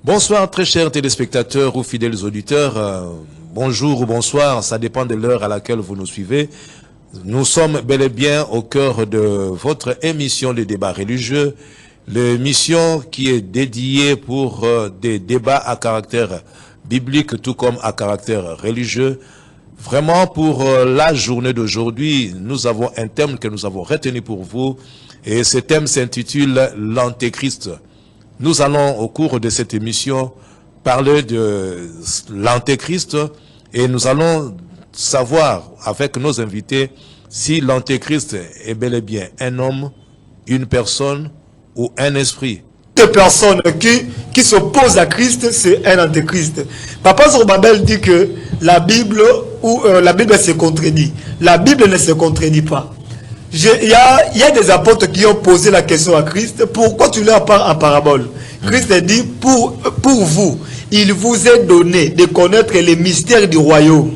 Bonsoir très chers téléspectateurs ou fidèles auditeurs, bonjour ou bonsoir, ça dépend de l'heure à laquelle vous nous suivez. Nous sommes bel et bien au cœur de votre émission de débat religieux, l'émission qui est dédiée pour des débats à caractère biblique tout comme à caractère religieux. Vraiment pour la journée d'aujourd'hui, nous avons un thème que nous avons retenu pour vous et ce thème s'intitule l'Antéchrist. Nous allons, au cours de cette émission, parler de l'Antéchrist et nous allons savoir, avec nos invités, si l'Antéchrist est bel et bien un homme, une personne ou un esprit. Deux personnes qui s'opposent à Christ, c'est un Antéchrist. Papa Zorobabel dit que la Bible se contredit. La Bible ne se contredit pas. Il y a des apôtres qui ont posé la question à Christ, pourquoi tu leur parles en parabole? Christ a dit, pour vous, il vous est donné de connaître les mystères du royaume.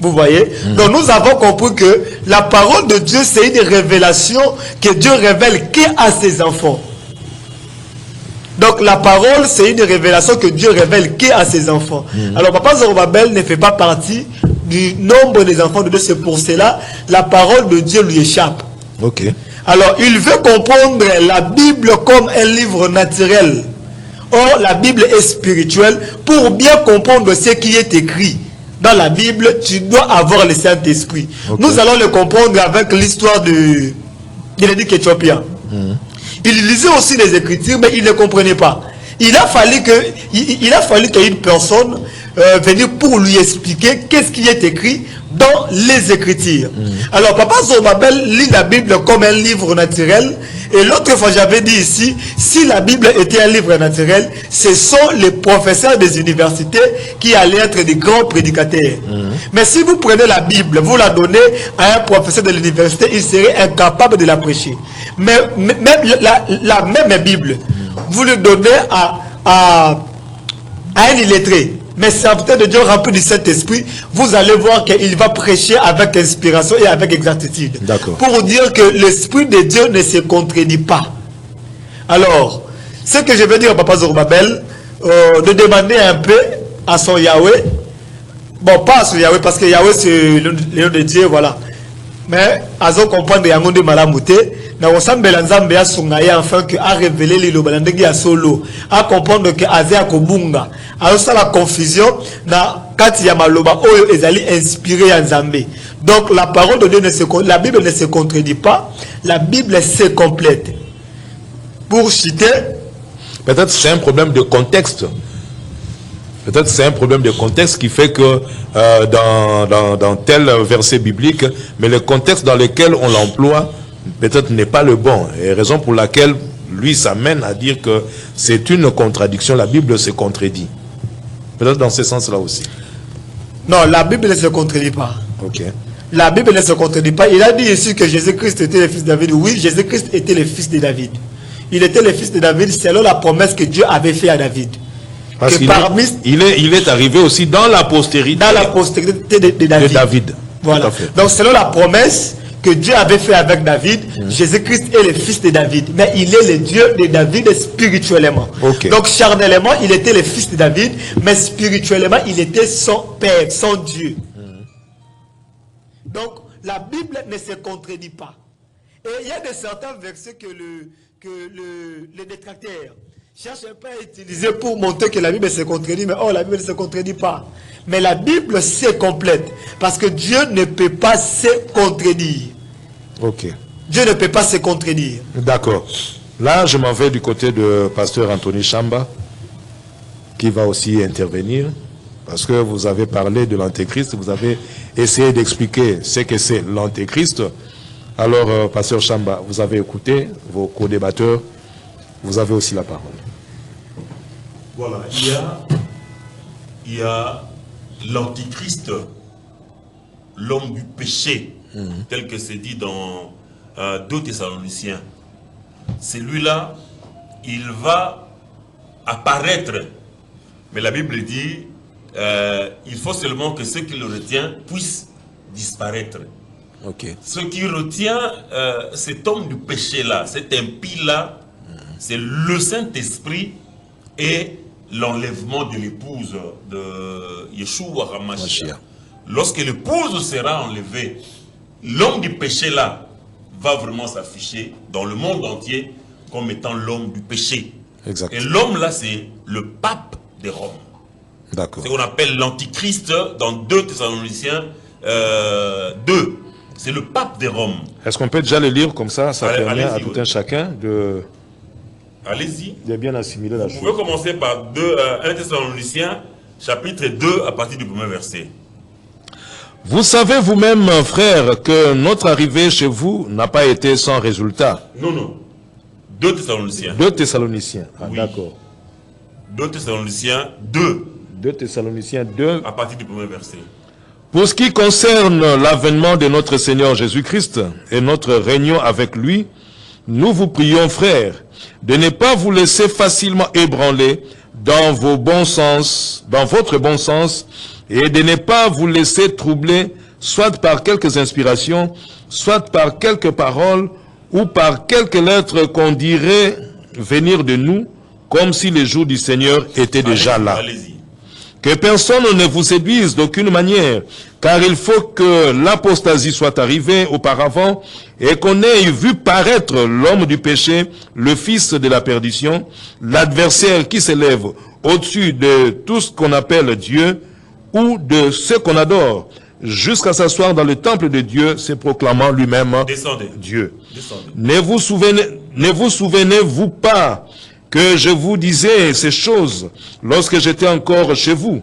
Vous voyez? Donc nous avons compris que la parole de Dieu, c'est une révélation que Dieu révèle qu'à ses enfants. Donc la parole, c'est une révélation que Dieu révèle qu'à ses enfants. Alors Papa Zorobabel ne fait pas partie du nombre des enfants de Dieu, c'est pour cela la parole de Dieu lui échappe. Ok. Alors il veut comprendre la Bible comme un livre naturel. Or la Bible est spirituelle. Pour bien comprendre ce qui est écrit dans la Bible, tu dois avoir le Saint-Esprit. Okay. Nous allons le comprendre avec l'histoire de l'évêque éthiopien. Il lisait aussi les Écritures, mais il ne comprenait pas. Il a fallu qu'une personne venir pour lui expliquer qu'est-ce qui est écrit dans les Écritures. Alors Papa Zorobabel lit la Bible comme un livre naturel. Et l'autre fois j'avais dit ici, si la Bible était un livre naturel, ce sont les professeurs des universités qui allaient être des grands prédicateurs. Mais si vous prenez la Bible, vous la donnez à un professeur de l'université, il serait incapable de la prêcher. Mais même la même Bible, vous le donnez à un illettré, mais serviteur de Dieu rempli du Saint-Esprit, vous allez voir qu'il va prêcher avec inspiration et avec exactitude. Pour dire que l'Esprit de Dieu ne se contredit pas. Alors, ce que je veux dire à Papa Zorobabel, de demander un peu à son Yahweh, bon, pas à son Yahweh, parce que Yahweh c'est le nom de Dieu, voilà. Mais, à ce comprendre, il y a un monde de malamouté. Afin que a révélé les lobalandegi à solo, à comprendre que Azea Kobunga, à ça la confusion, na kati ya maloba oyo ezali inspiré en Zambé. Donc la parole de Dieu la Bible ne se contredit pas, la Bible se complète. Pour citer, peut-être c'est un problème de contexte. Peut-être c'est un problème de contexte qui fait que dans tel verset biblique, mais le contexte dans lequel on l'emploie peut-être n'est pas le bon. Et raison pour laquelle lui s'amène à dire que c'est une contradiction. La Bible se contredit. Peut-être dans ce sens-là aussi. Non, la Bible ne se contredit pas. Ok. La Bible ne se contredit pas. Il a dit ici que Jésus-Christ était le fils de David. Oui, Jésus-Christ était le fils de David. Il était le fils de David selon la promesse que Dieu avait faite à David. Parce qu'il il est arrivé aussi dans la postérité. Dans la postérité de David. Voilà. Donc selon la promesse que Dieu avait fait avec David, Jésus-Christ est le fils de David. Mais il est le Dieu de David spirituellement. Okay. Donc charnellement, il était le fils de David, mais spirituellement, il était son père, son Dieu. Donc la Bible ne se contredit pas. Et il y a de certains versets que les détracteurs cherchent un peu à utiliser pour montrer que la Bible se contredit, mais la Bible ne se contredit pas. Mais la Bible se complète, parce que Dieu ne peut pas se contredire. Ok. Dieu ne peut pas se contredire. D'accord. Là, je m'en vais du côté de pasteur Anthony Chamba, qui va aussi intervenir, parce que vous avez parlé de l'Antéchrist, vous avez essayé d'expliquer ce que c'est l'Antéchrist. Alors, pasteur Chamba, vous avez écouté vos co-débatteurs, vous avez aussi la parole. Voilà, il y a l'Antichrist, l'homme du péché, tel que c'est dit dans 2 Thessaloniciens. Celui-là, il va apparaître. Mais la Bible dit, il faut seulement que ceux qui le retiennent puissent disparaître. Okay. Ce qui retient cet homme du péché-là, cet impie-là, c'est le Saint-Esprit et l'enlèvement de l'épouse de Yeshua HaMashiach. Lorsque l'épouse sera enlevée, l'homme du péché là va vraiment s'afficher dans le monde entier comme étant l'homme du péché. Exact. Et l'homme là, c'est le pape de Rome. D'accord. C'est ce qu'on appelle l'antichrist dans 2 Thessaloniciens 2. C'est le pape de Rome. Est-ce qu'on peut déjà le lire comme ça? Ça permet à allez-y, tout un chacun de Allez-y. bien assimiler la Vous chose. pouvez commencer par 1 Thessaloniciens chapitre 2 à partir du premier verset. Vous savez vous-même, frères, que notre arrivée chez vous n'a pas été sans résultat. Non. 2 Thessaloniciens. 2 Thessaloniciens. Ah, Oui. d'accord. 2 Thessaloniciens 2 2 Thessaloniciens 2. à partir du premier verset. Pour ce qui concerne l'avènement de notre Seigneur Jésus-Christ et notre réunion avec lui, nous vous prions, frères, de ne pas vous laisser facilement ébranler dans votre bon sens, et de ne pas vous laisser troubler, soit par quelques inspirations, soit par quelques paroles, ou par quelques lettres qu'on dirait venir de nous, comme si le jour du Seigneur était déjà là. Allez-y. Que personne ne vous séduise d'aucune manière, car il faut que l'apostasie soit arrivée auparavant et qu'on ait vu paraître l'homme du péché, le fils de la perdition, l'adversaire qui s'élève au-dessus de tout ce qu'on appelle Dieu ou de ce qu'on adore, jusqu'à s'asseoir dans le temple de Dieu, se proclamant lui-même Descendez. Dieu. Descendez. Ne vous souvenez-vous pas que je vous disais ces choses lorsque j'étais encore chez vous?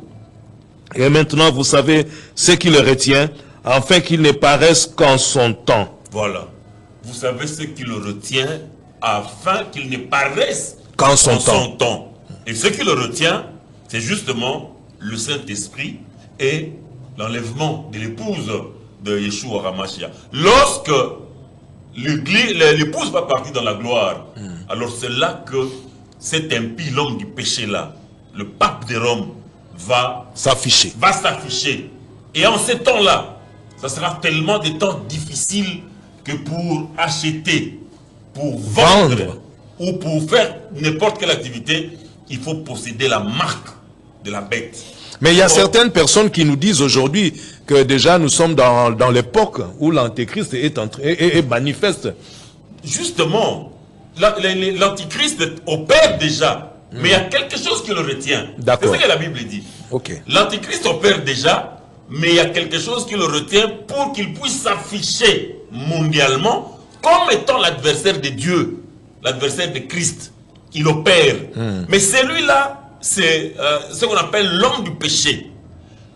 Et maintenant vous savez ce qui le retient, afin qu'il ne paraisse qu'en son temps. Voilà. Vous savez ce qui le retient afin qu'il ne paraisse Qu'en son temps. Et ce qui le retient, c'est justement le Saint-Esprit et l'enlèvement de l'épouse de Yeshua HaMashiach. Lorsque l'épouse va partir dans la gloire, alors c'est là que cet impie, l'homme du péché là, le pape de Rome, va S'afficher. Et en ces temps-là, ça sera tellement des temps difficiles que pour acheter, pour vendre, ou pour faire n'importe quelle activité, il faut posséder la marque de la bête. Mais il y a certaines personnes qui nous disent aujourd'hui que déjà nous sommes dans l'époque où l'Antéchrist est manifeste. Justement, l'Antichrist opère déjà, mais il y a quelque chose qui le retient. D'accord. C'est ce que la Bible dit. Ok. L'Antichrist opère déjà, mais il y a quelque chose qui le retient pour qu'il puisse s'afficher mondialement comme étant l'adversaire de Dieu, l'adversaire de Christ. Il opère. Mais celui-là, c'est ce qu'on appelle l'homme du péché.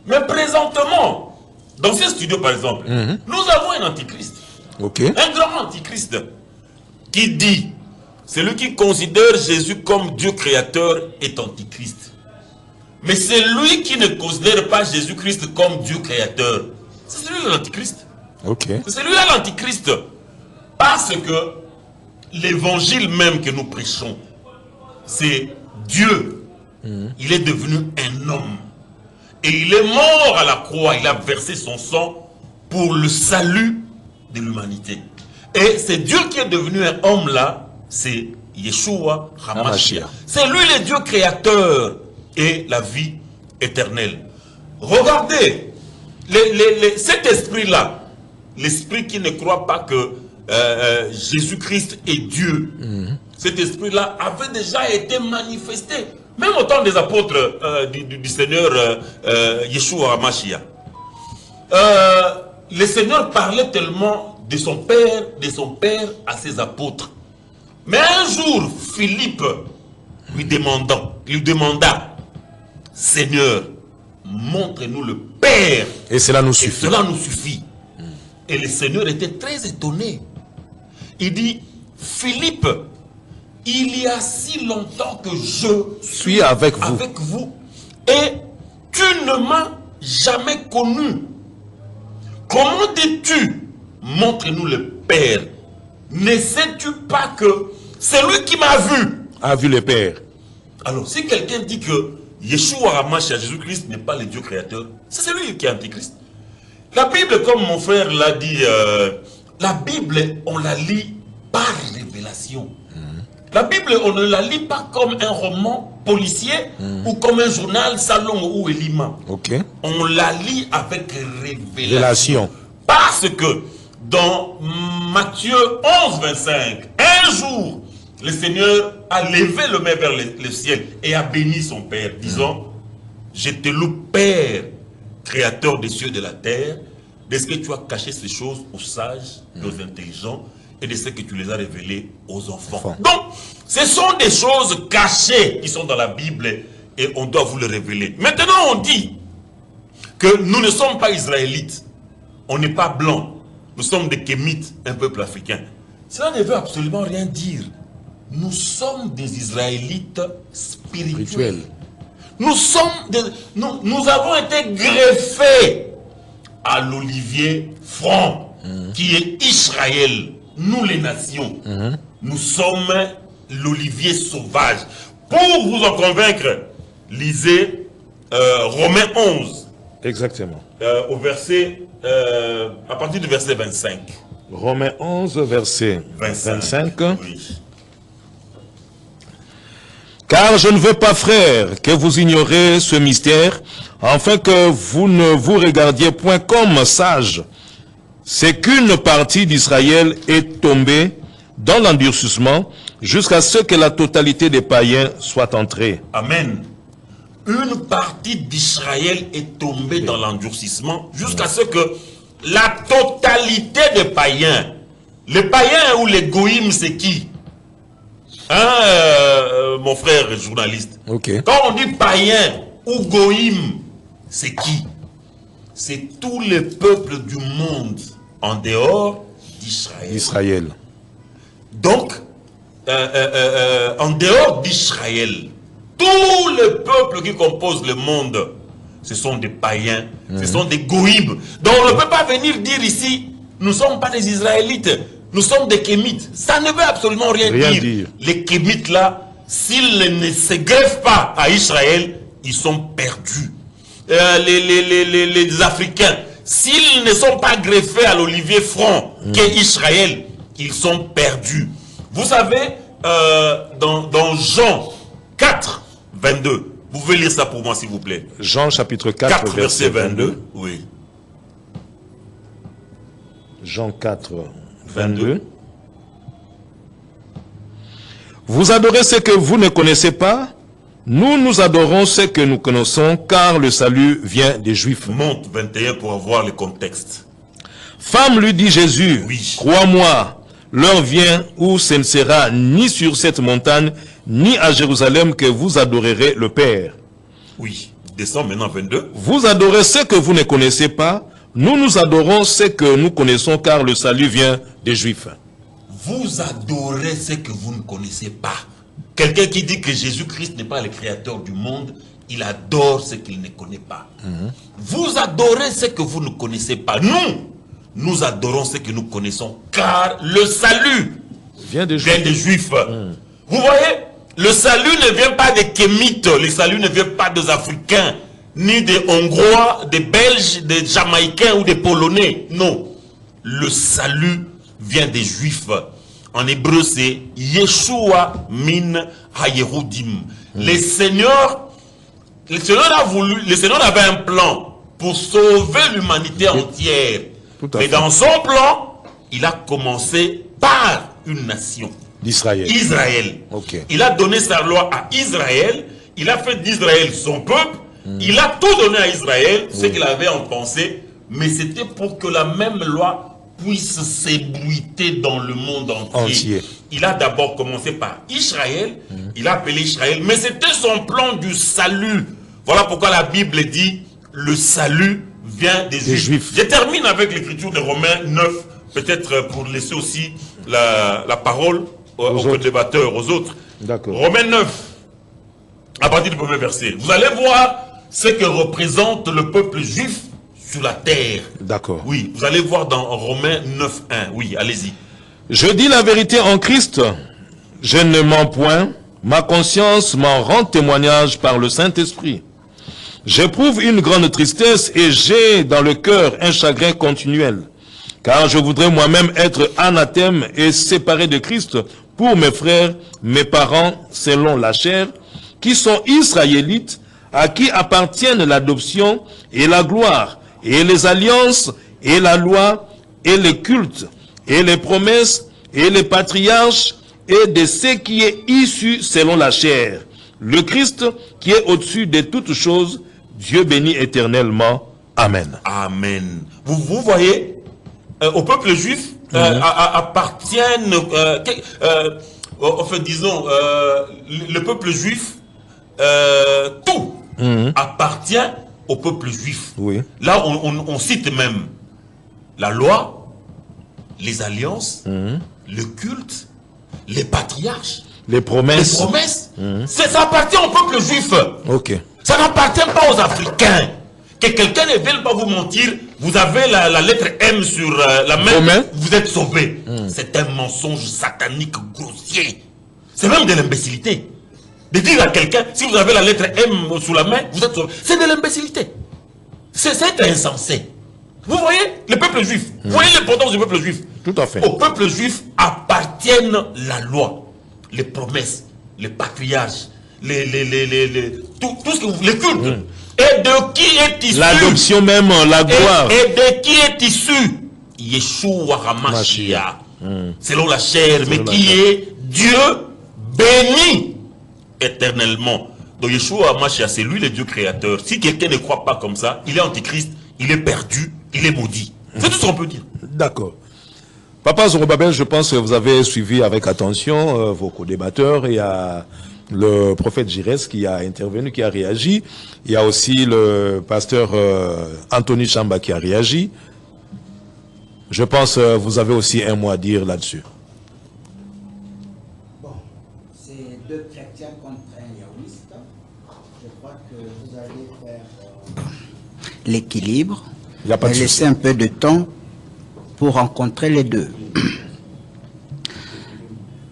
Mais présentement, dans ce studio par exemple, nous avons un antichrist. Ok. Un grand antichrist qui dit, celui qui considère Jésus comme Dieu créateur est antichrist. Mais celui qui ne considère pas Jésus-Christ comme Dieu créateur, c'est celui-là l'antichrist. Ok. C'est celui-là l'antichrist. Parce que l'évangile même que nous prêchons, c'est Dieu. Il est devenu un homme. Et il est mort à la croix. Il a versé son sang pour le salut de l'humanité. Et c'est Dieu qui est devenu un homme là. C'est Yeshua HaMashiach. C'est lui le Dieu créateur et la vie éternelle. Regardez, cet esprit-là, l'esprit qui ne croit pas que Jésus-Christ est Dieu, cet esprit-là avait déjà été manifesté, même au temps des apôtres du Seigneur Yeshua HaMashiach. Le Seigneur parlait tellement de son Père à ses apôtres. Mais un jour, Philippe lui demanda, Seigneur, montre-nous le Père. Et cela nous Et suffit. cela nous suffit. Et le Seigneur était très étonné. Il dit, Philippe, il y a si longtemps que je Suis avec vous. et tu ne m'as jamais connu. Comment dis-tu, montre-nous le Père? Ne sais-tu pas que celui qui m'a vu A vu le Père. Alors, si quelqu'un dit que Yeshua HaMashiach, Jésus-Christ, n'est pas le Dieu créateur, c'est celui qui est antichrist. La Bible, comme mon frère l'a dit, la Bible, on la lit par révélation. La Bible, on ne la lit pas comme un roman policier ou comme un journal Salon ou Elima. Ok. On la lit avec révélation. Relation. Parce que dans Matthieu 11, 25, un jour, le Seigneur a levé le main vers le ciel et a béni son Père, disant, je te loue, Père, créateur des cieux et de la terre, de ce que tu as caché ces choses aux sages et aux intelligents, et de ce que tu les as révélées aux enfants. Donc, ce sont des choses cachées qui sont dans la Bible et on doit vous les révéler. Maintenant, on dit que nous ne sommes pas israélites, on n'est pas blancs, nous sommes des Kémites, un peuple africain. Cela ne veut absolument rien dire. Nous sommes des Israélites spirituels. Nous avons été greffés à l'olivier franc, qui est Israël. Nous les nations, nous sommes l'olivier sauvage. Pour vous en convaincre, lisez Romains 11. Exactement. Au verset, à partir du verset 25. Romains 11, verset 25. Oui. Car je ne veux pas, frères, que vous ignorez ce mystère, afin que vous ne vous regardiez point comme sages. C'est qu'une partie d'Israël est tombée dans l'endurcissement jusqu'à ce que la totalité des païens soit entrée. Amen. Une partie d'Israël est tombée dans l'endurcissement jusqu'à ce que la totalité des païens, les païens ou les goïms, c'est qui? Mon frère journaliste. Okay. Quand on dit païen ou goïm, c'est qui? C'est tous les peuples du monde en dehors d'Israël. Donc, en dehors d'Israël, tous les peuples qui composent le monde, ce sont des païens, ce sont des goïbs. Donc on ne peut pas venir dire ici, nous ne sommes pas des Israélites, nous sommes des Kémites. Ça ne veut absolument rien dire. Les Kémites là, s'ils ne se greffent pas à Israël, ils sont perdus. Les Africains, s'ils ne sont pas greffés à l'olivier franc qu'est Israël, ils sont perdus. Vous savez, dans Jean 4, 22, vous pouvez lire ça pour moi s'il vous plaît. Jean chapitre 4 verset 22. Oui. Jean 4, 22. Vous adorez ce que vous ne connaissez pas, nous adorons ce que nous connaissons, car le salut vient des Juifs. Monte 21 pour avoir le contexte. Femme, lui dit Jésus, oui. Crois-moi, l'heure vient où ce ne sera ni sur cette montagne, ni à Jérusalem que vous adorerez le Père. Oui, descends maintenant 22. Vous adorez ce que vous ne connaissez pas, nous adorons ce que nous connaissons, car le salut vient des Juifs. Vous adorez ce que vous ne connaissez pas. Quelqu'un qui dit que Jésus-Christ n'est pas le créateur du monde, il adore ce qu'il ne connaît pas. Vous adorez ce que vous ne connaissez pas. Nous adorons ce que nous connaissons, car le salut vient des Juifs. Vous voyez, le salut ne vient pas des Kémites, le salut ne vient pas des Africains, ni des Hongrois, des Belges, des Jamaïcains ou des Polonais. Non, le salut vient des Juifs. En hébreu, c'est Yeshua min ha-Yehudim. Le Seigneur avait un plan pour sauver l'humanité entière. Mais dans son plan, il a commencé par une nation. D'Israël. Israël. Okay. Il a donné sa loi à Israël. Il a fait d'Israël son peuple. Il a tout donné à Israël, ce qu'il avait en pensée. Mais c'était pour que la même loi puisse s'ébruiter dans le monde entier. Il a d'abord commencé par Israël. Il a appelé Israël. Mais c'était son plan du salut. Voilà pourquoi la Bible dit le salut vient des Juifs. Je termine avec l'écriture de Romains 9. Peut-être pour laisser aussi la parole aux débatteurs, aux autres. Romains 9, à partir du premier verset. Vous allez voir ce que représente le peuple juif sur la terre. D'accord. Oui, vous allez voir dans Romains 9, 1. Oui, allez-y. Je dis la vérité en Christ, je ne mens point, ma conscience m'en rend témoignage par le Saint-Esprit. J'éprouve une grande tristesse et j'ai dans le cœur un chagrin continuel. Car je voudrais moi-même être anathème et séparé de Christ pour mes frères, mes parents, selon la chair, qui sont israélites, à qui appartiennent l'adoption et la gloire, et les alliances, et la loi, et les cultes, et les promesses, et les patriarches, et de ce qui est issu selon la chair. Le Christ qui est au-dessus de toutes choses, Dieu béni éternellement. Amen. Amen. Vous voyez, au peuple juif appartiennent, enfin disons, le peuple juif, tout appartient au peuple juif. Oui. Là, on cite même la loi, les alliances, le culte, les patriarches, les promesses. Les promesses. Ça appartient au peuple juif. Ok. Ça n'appartient pas aux Africains. Que quelqu'un ne vienne pas vous mentir, vous avez la lettre M sur la main, vous êtes sauvé. C'est un mensonge satanique grossier. C'est même de l'imbécilité. De dire à quelqu'un, si vous avez la lettre M sous la main, vous êtes sauvé. C'est de l'imbécilité. C'est insensé. Vous voyez le peuple juif. Vous voyez l'importance du peuple juif. Tout à fait. Au peuple juif appartiennent la loi, les promesses, les patriarches, tout ce que vous voulez, les cultes. Et de qui est issu l'adoption même, la gloire. Et de qui est issu Yeshua HaMashiach, selon la chair, mais qui est Dieu béni éternellement. Donc Yeshua HaMashiach, c'est lui le Dieu créateur. Si quelqu'un ne croit pas comme ça, il est antichrist, il est perdu, il est maudit. C'est tout ce qu'on peut dire. D'accord. Papa Zorobabel, je pense que vous avez suivi avec attention vos co-débatteurs. Il y a le prophète Girès qui a intervenu, qui a réagi. Il y a aussi le pasteur Anthony Chamba qui a réagi. Je pense que vous avez aussi un mot à dire là-dessus. Bon, c'est deux chrétiens contre un yahwiste. Je crois que vous allez faire l'équilibre. Il n'y a pas de souci. Laisser un peu de temps pour rencontrer les deux.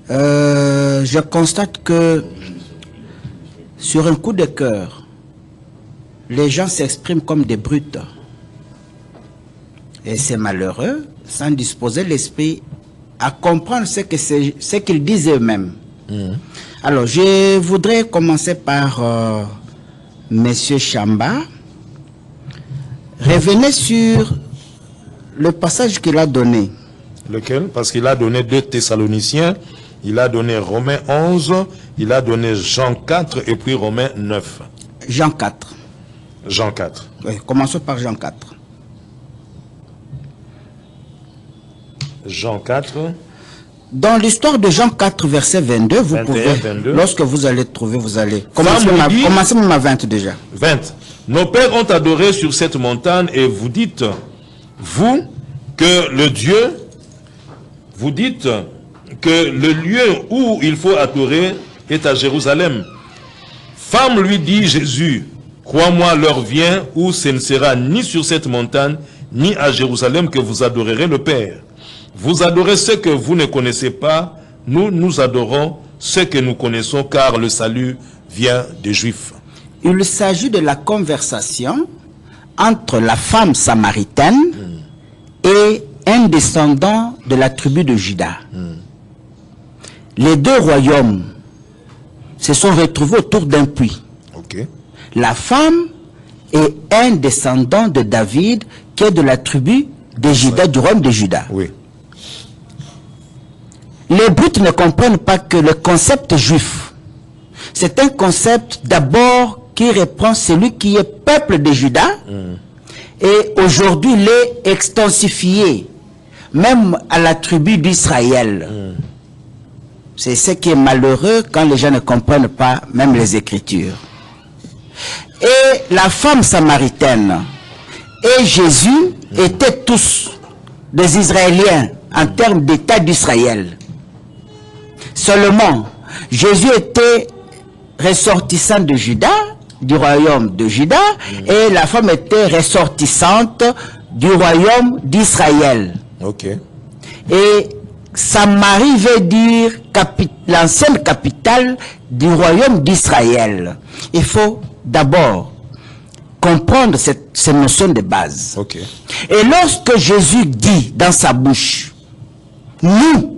Je constate que sur un coup de cœur, les gens s'expriment comme des brutes. Et c'est malheureux, sans disposer l'esprit à comprendre ce qu'ils disent eux-mêmes. Alors, je voudrais commencer par Monsieur Chamba. Revenez sur le passage qu'il a donné. Lequel? Parce qu'il a donné 2 Thessaloniciens, il a donné Romains 11, il a donné Jean 4 et puis Romains 9. Jean 4. Jean 4. Oui, commençons par Jean 4. Jean 4. Dans l'histoire de Jean 4, verset 22, vous 21, pouvez, 22. lorsque vous allez trouver, vous allez... Commencez même à 20 déjà. 20. Nos pères ont adoré sur cette montagne et vous dites, vous, que le Dieu, vous dites que le lieu où il faut adorer est à Jérusalem. Femme, lui dit Jésus, crois-moi, l'heure vient où ce ne sera ni sur cette montagne, ni à Jérusalem que vous adorerez le Père. Vous adorez ce que vous ne connaissez pas, nous adorons ce que nous connaissons, car le salut vient des Juifs. Il s'agit de la conversation entre la femme samaritaine et un descendant de la tribu de Juda. Les deux royaumes se sont retrouvés autour d'un puits. Okay. La femme est un descendant de David qui est de la tribu de Juda, du royaume de Juda. Oui. Les brutes ne comprennent pas que le concept juif, c'est un concept d'abord qui reprend celui qui est peuple de Juda et aujourd'hui il est extensifié même à la tribu d'Israël. C'est ce qui est malheureux quand les gens ne comprennent pas même les Écritures. Et la femme samaritaine et Jésus étaient tous des Israéliens en termes d'État d'Israël. Seulement, Jésus était ressortissant de Juda, du royaume de Juda, et la femme était ressortissante du royaume d'Israël. Ok. Et Samarie veut dire l'ancienne capitale du royaume d'Israël. Il faut d'abord comprendre ces notions de base. Ok. Et lorsque Jésus dit dans sa bouche, nous,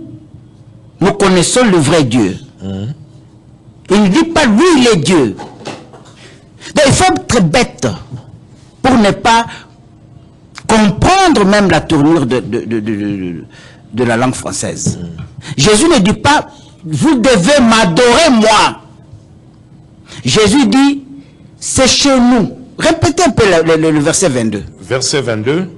nous connaissons le vrai Dieu. Il ne dit pas lui, il est Dieu. Donc il faut être bête pour ne pas comprendre même la tournure de la langue française. Jésus ne dit pas, vous devez m'adorer moi. Jésus dit, c'est chez nous. Répétez un peu le verset 22. Verset 22.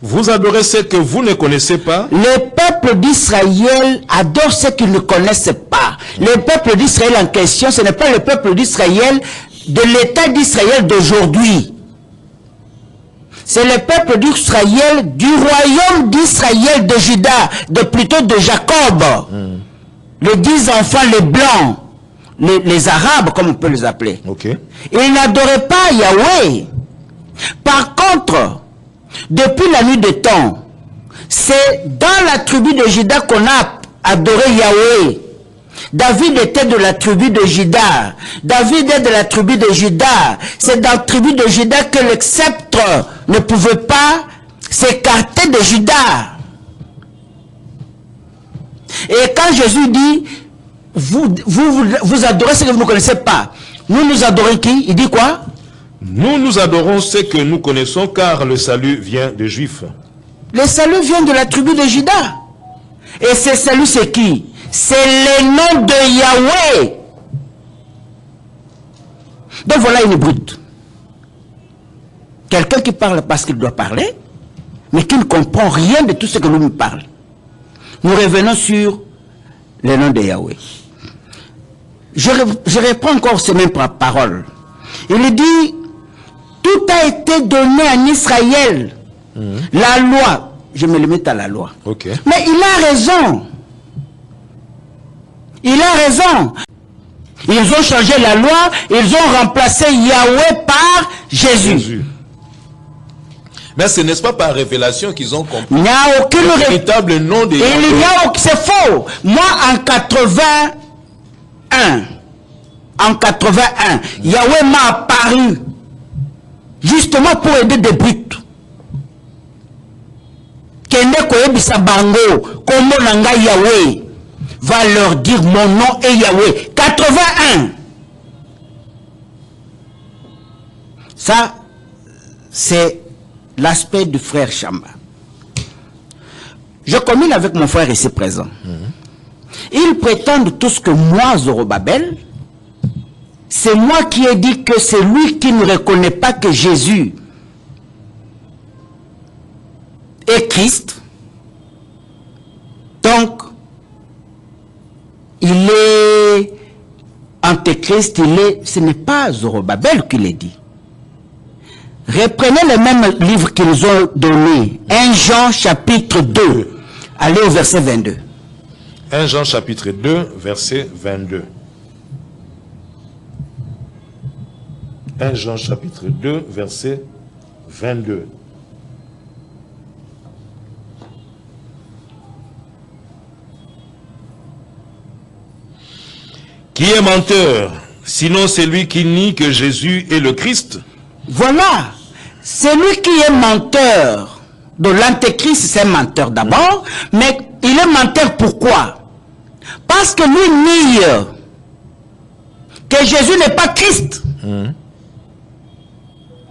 Vous adorez ce que vous ne connaissez pas. Le peuple d'Israël adore ce qu'ils ne connaissent pas. Le peuple d'Israël en question, ce n'est pas le peuple d'Israël de l'État d'Israël d'aujourd'hui. C'est le peuple d'Israël du royaume d'Israël de Juda, plutôt de Jacob. Les 10 enfants, les blancs, les arabes, comme on peut les appeler. Okay. Ils n'adoraient pas Yahweh. Par contre, depuis la nuit des temps, c'est dans la tribu de Juda qu'on a adoré Yahweh. David était de la tribu de Juda. David est de la tribu de Juda. C'est dans la tribu de Juda que le sceptre ne pouvait pas s'écarter de Juda. Et quand Jésus dit, vous adorez ce que vous ne connaissez pas, nous adorons qui? Il dit quoi? Nous adorons ce que nous connaissons, car le salut vient des Juifs. Le salut vient de la tribu de Juda. Et ce salut, c'est qui? C'est le nom de Yahweh. Donc voilà une brute. Quelqu'un qui parle parce qu'il doit parler, mais qui ne comprend rien de tout ce que l'on nous parle. Nous revenons sur le nom de Yahweh. Je reprends encore ces mêmes paroles. Il dit, tout a été donné en Israël. La loi, je me limite à la loi. Okay. Mais il a raison. Il a raison. Ils ont changé la loi, ils ont remplacé Yahweh par Jésus. Mais ce n'est pas par révélation qu'ils ont compris. Il n'y a aucune le véritable nom de Yahweh. C'est faux. Moi, en 81, Yahweh m'a apparu justement pour aider des brutes. Kende koyebisa bango komo nanga Yahweh va leur dire mon nom est Yahweh. 81. Ça, c'est l'aspect du frère Chamba. Je commune avec mon frère ici présent. Ils prétendent tous que moi, Zorobabel, c'est moi qui ai dit que c'est lui qui ne reconnaît pas que Jésus est Christ. Donc, il est antéchrist, ce n'est pas Zorobabel qui l'a dit. Reprenez le même livre qu'ils ont donné, 1 Jean chapitre 2, allez au verset 22. 1 Jean chapitre 2, verset 22. 1 Jean chapitre 2, verset 22. Qui est menteur, sinon celui qui nie que Jésus est le Christ? Voilà, celui qui est menteur de l'antéchrist, c'est menteur d'abord, mais il est menteur pourquoi? Parce que lui nie que Jésus n'est pas Christ.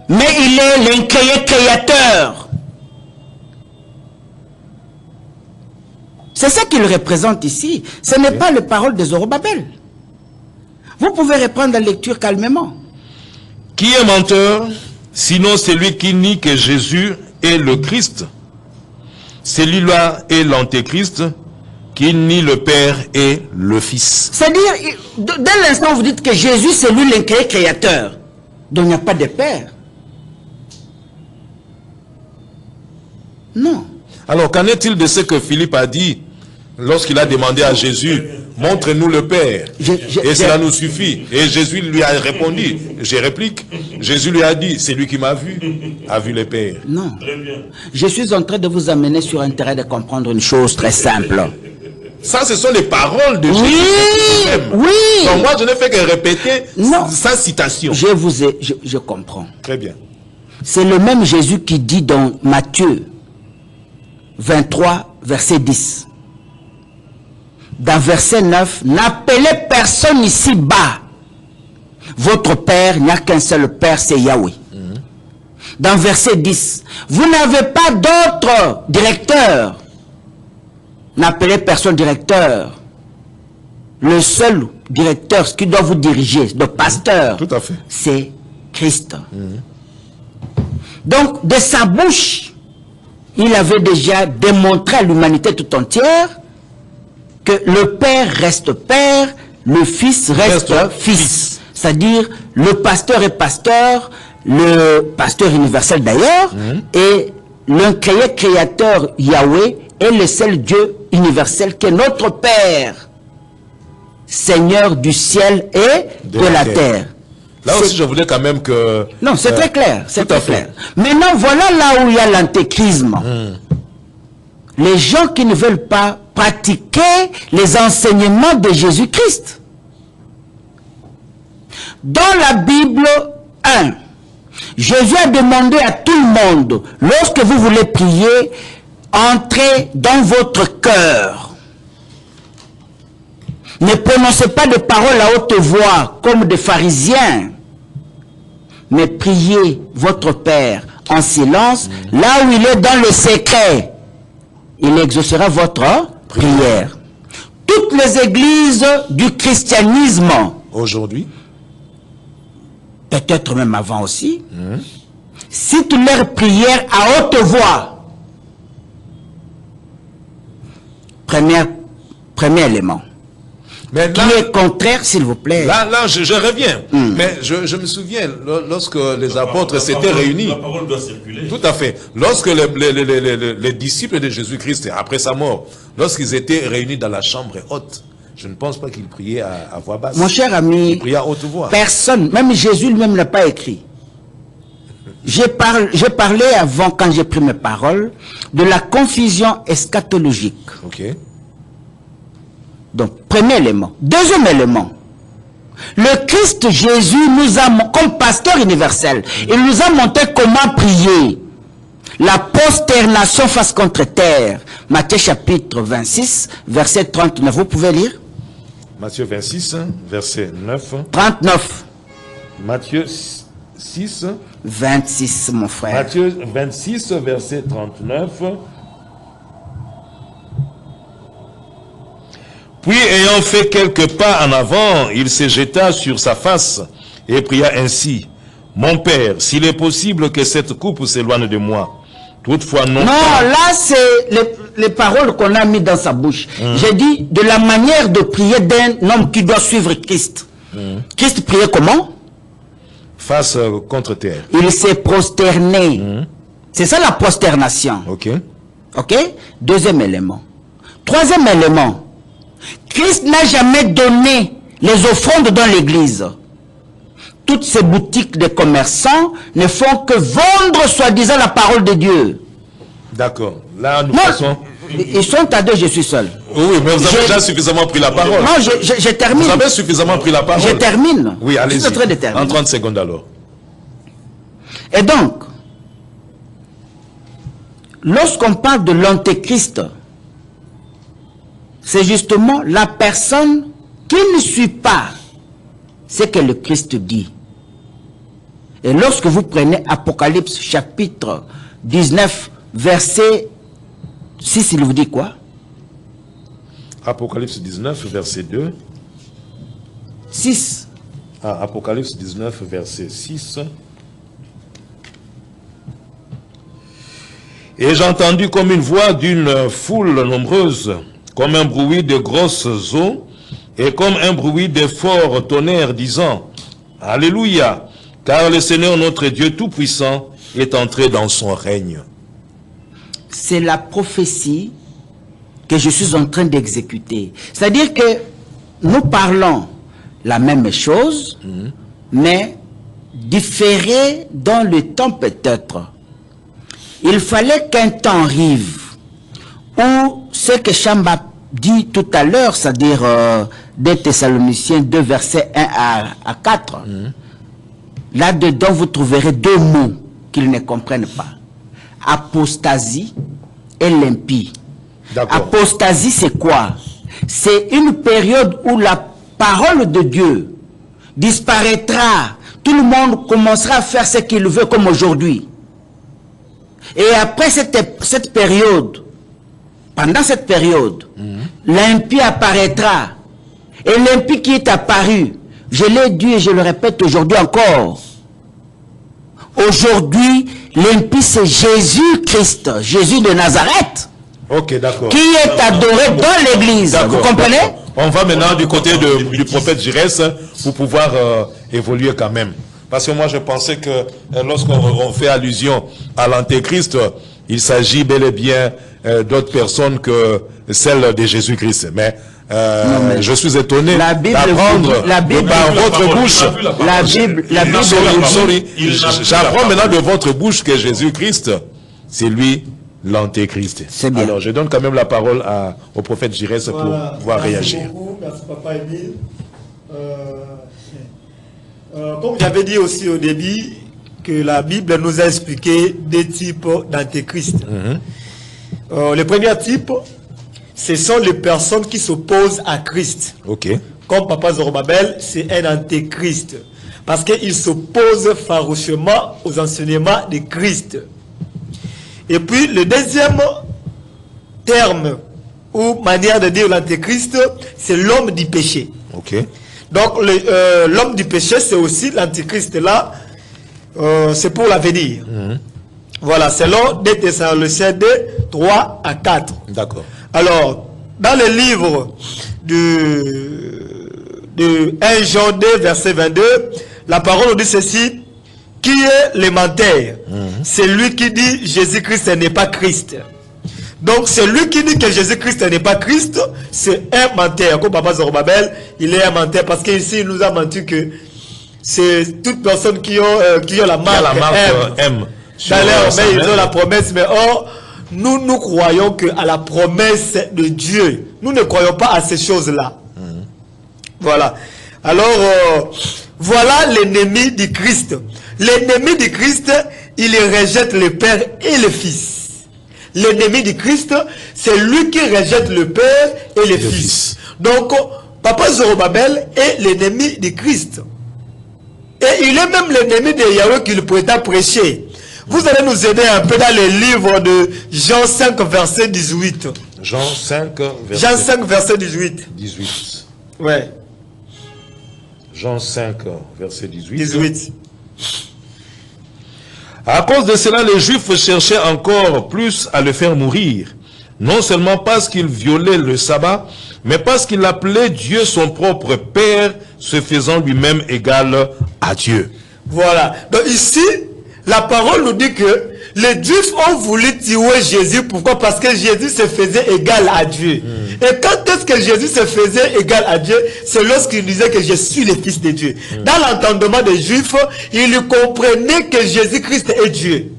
Mais il est l'incréé créateur. C'est ça qu'il représente ici. Ce n'est pas les paroles de Zorobabel. Vous pouvez reprendre la lecture calmement. Qui est menteur, sinon celui qui nie que Jésus est le Christ? Celui-là est l'antéchrist qui nie le Père et le Fils. C'est-à-dire, dès l'instant où vous dites que Jésus c'est lui l'incréé créateur, donc il n'y a pas de Père. Non. Alors, qu'en est-il de ce que Philippe a dit lorsqu'il a demandé à Jésus, montre-nous le Père, et cela nous suffit. Et Jésus lui a répondu, je réplique, Jésus lui a dit, c'est lui qui m'a vu, a vu le Père. Non. Je suis en train de vous amener sur un terrain de comprendre une chose très simple. Ça, ce sont les paroles de Jésus. Oui. Donc moi, je n'ai fait que répéter sa citation. Je comprends. Très bien. C'est le même Jésus qui dit dans Matthieu, 23, verset 10. Dans verset 9, n'appelez personne ici-bas. Votre Père, il n'y a qu'un seul Père, c'est Yahweh. Dans verset 10, vous n'avez pas d'autre directeur. N'appelez personne directeur. Le seul directeur, ce qui doit vous diriger, le pasteur, tout à fait, c'est Christ. Donc, de sa bouche, il avait déjà démontré à l'humanité tout entière que le Père reste Père, le Fils reste Fils. C'est-à-dire, le pasteur est pasteur, le pasteur universel d'ailleurs, et l'incréé créateur Yahweh est le seul Dieu universel qui est notre Père, Seigneur du ciel et de la terre. Là aussi, je voulais quand même que... Non, c'est très clair, c'est tout à très fait. clair. Maintenant, voilà là où il y a l'anthécrisme. Les gens qui ne veulent pas pratiquer les enseignements de Jésus-Christ. Dans la Bible 1, Jésus a demandé à tout le monde, lorsque vous voulez prier, entrez dans votre cœur. Ne prononcez pas de paroles à haute voix comme des pharisiens, mais priez votre Père en silence, là où il est dans le secret. Il exaucera votre prière. Toutes les églises du christianisme, aujourd'hui, peut-être même avant aussi, citent leurs prières à haute voix. Premier élément. mais Qui là, est contraire, s'il vous plaît. là je reviens. Mais je me souviens, lorsque les apôtres s'étaient réunis, La parole doit circuler. tout à fait, lorsque les disciples de Jésus-Christ, après sa mort, lorsqu'ils étaient réunis dans la chambre haute, je ne pense pas qu'ils priaient à voix basse. Mon cher ami, Ils priaient à haute voix. personne, même Jésus lui-même n'a pas écrit. J'ai parlé avant, quand j'ai pris mes paroles, de la confusion eschatologique. Ok. Donc, premier élément. Deuxième élément. Le Christ Jésus nous a, comme pasteur universel, il nous a montré comment prier. La prosternation face contre terre. Matthieu chapitre 26, verset 39. Vous pouvez lire? Matthieu 26, verset 9. 39. Matthieu 6. 26, mon frère. Matthieu 26, verset 39. Puis, ayant fait quelques pas en avant, il se jeta sur sa face et pria ainsi: Mon Père, s'il est possible que cette coupe s'éloigne de moi. Toutefois, non. Non, là, c'est les paroles qu'on a mis dans sa bouche. J'ai dit de la manière de prier d'un homme qui doit suivre Christ. Christ priait comment? Face contre terre. Il s'est prosterné. C'est ça la prosternation. Ok. Ok? Deuxième élément. Troisième élément. Christ n'a jamais donné les offrandes dans l'église. Toutes ces boutiques de commerçants ne font que vendre soi-disant la parole de Dieu. D'accord. Là, nous Non, passons. ils sont à deux, je suis seul. Oui, mais vous avez déjà suffisamment pris la parole. Non, je termine. Vous avez suffisamment pris la parole. Je termine. Oui, allez-y. Je suis en train de terminer. En 30 secondes alors. Et donc, lorsqu'on parle de l'antéchrist, c'est justement la personne qui ne suit pas ce que le Christ dit. Et lorsque vous prenez Apocalypse chapitre 19, verset 6, il vous dit quoi? Apocalypse 19, verset 2. 6. Ah, Apocalypse 19, verset 6. Et j'ai entendu comme une voix d'une foule nombreuse, comme un bruit de grosses eaux, et comme un bruit de forts tonnerres, disant: Alléluia, car le Seigneur notre Dieu Tout-Puissant est entré dans son règne. C'est la prophétie que je suis en train d'exécuter. C'est-à-dire que nous parlons la même chose, mais différée dans le temps peut-être. Il fallait qu'un temps arrive où ce que Chamba dit tout à l'heure, c'est-à-dire des Thessaloniciens 2, versets 1 à 4, là-dedans vous trouverez deux mots qu'ils ne comprennent pas. Apostasie et l'impie. D'accord. Apostasie, c'est quoi? C'est une période où la parole de Dieu disparaîtra. Tout le monde commencera à faire ce qu'il veut comme aujourd'hui. Et après cette période, pendant cette période, l'impie apparaîtra. Et l'impie qui est apparu, je l'ai dit et je le répète aujourd'hui encore. Aujourd'hui, l'impie c'est Jésus-Christ, Jésus de Nazareth. Ok, d'accord. Qui est adoré dans l'église. Vous comprenez? On va maintenant du côté du prophète Giresse pour pouvoir évoluer quand même. Parce que moi je pensais que lorsqu'on fait allusion à l'antéchrist, il s'agit bel et bien d'autres personnes que celles de Jésus-Christ. Mais, je suis étonné d'apprendre par votre bouche. J'apprends maintenant de votre bouche que Jésus-Christ, c'est lui l'antéchrist. Alors je donne quand même la parole au prophète Giresse pour pouvoir réagir. Merci Papa Émile. Comme j'avais dit aussi au début, que la Bible nous a expliqué des types d'antéchrist. Le premier type, ce sont les personnes qui s'opposent à Christ. Ok. Comme Papa Zorobabel, c'est un antéchrist. Parce qu'il s'oppose farouchement aux enseignements de Christ. Et puis, le deuxième terme ou manière de dire l'antéchrist, c'est l'homme du péché. Ok. Donc, l'homme du péché, c'est aussi l'antéchrist là. C'est pour l'avenir. Voilà, selon 2 Thessaloniciens 2, 3 à 4. D'accord. Alors, dans le livre de 1 Jean 2, verset 22, la parole nous dit ceci: qui est le menteur? C'est lui qui dit Jésus-Christ n'est pas Christ. Donc, celui qui dit que Jésus-Christ n'est pas Christ, c'est un menteur. Comme Papa Zorobabel, il est un menteur parce qu'ici, il nous a menti que c'est toute personne qui ont la marque M. D'ailleurs, mais ils ont la promesse, mais or, nous croyons qu'à la promesse de Dieu. Nous ne croyons pas à ces choses-là. Voilà. Alors, voilà l'ennemi du Christ. L'ennemi du Christ, il rejette le Père et le Fils. L'ennemi du Christ, c'est lui qui rejette le Père et le Fils. Donc, Papa Zorobabel est l'ennemi du Christ. Et il est même l'ennemi de Yahweh qu'il prétend prêcher. Vous allez nous aider un peu dans le livre de Jean 5, verset 18. Jean 5, verset 18. 18. Ouais. Jean 5, verset 18. 18. À cause de cela, les Juifs cherchaient encore plus à le faire mourir. Non seulement parce qu'il violait le sabbat, mais parce qu'il appelait Dieu son propre Père, se faisant lui-même égal à Dieu. Voilà. Donc ici, la parole nous dit que les Juifs ont voulu tuer Jésus. Pourquoi? Parce que Jésus se faisait égal à Dieu. Et quand est-ce que Jésus se faisait égal à Dieu? C'est lorsqu'il disait que je suis le Fils de Dieu. Dans l'entendement des Juifs, ils comprenaient que Jésus-Christ est Dieu.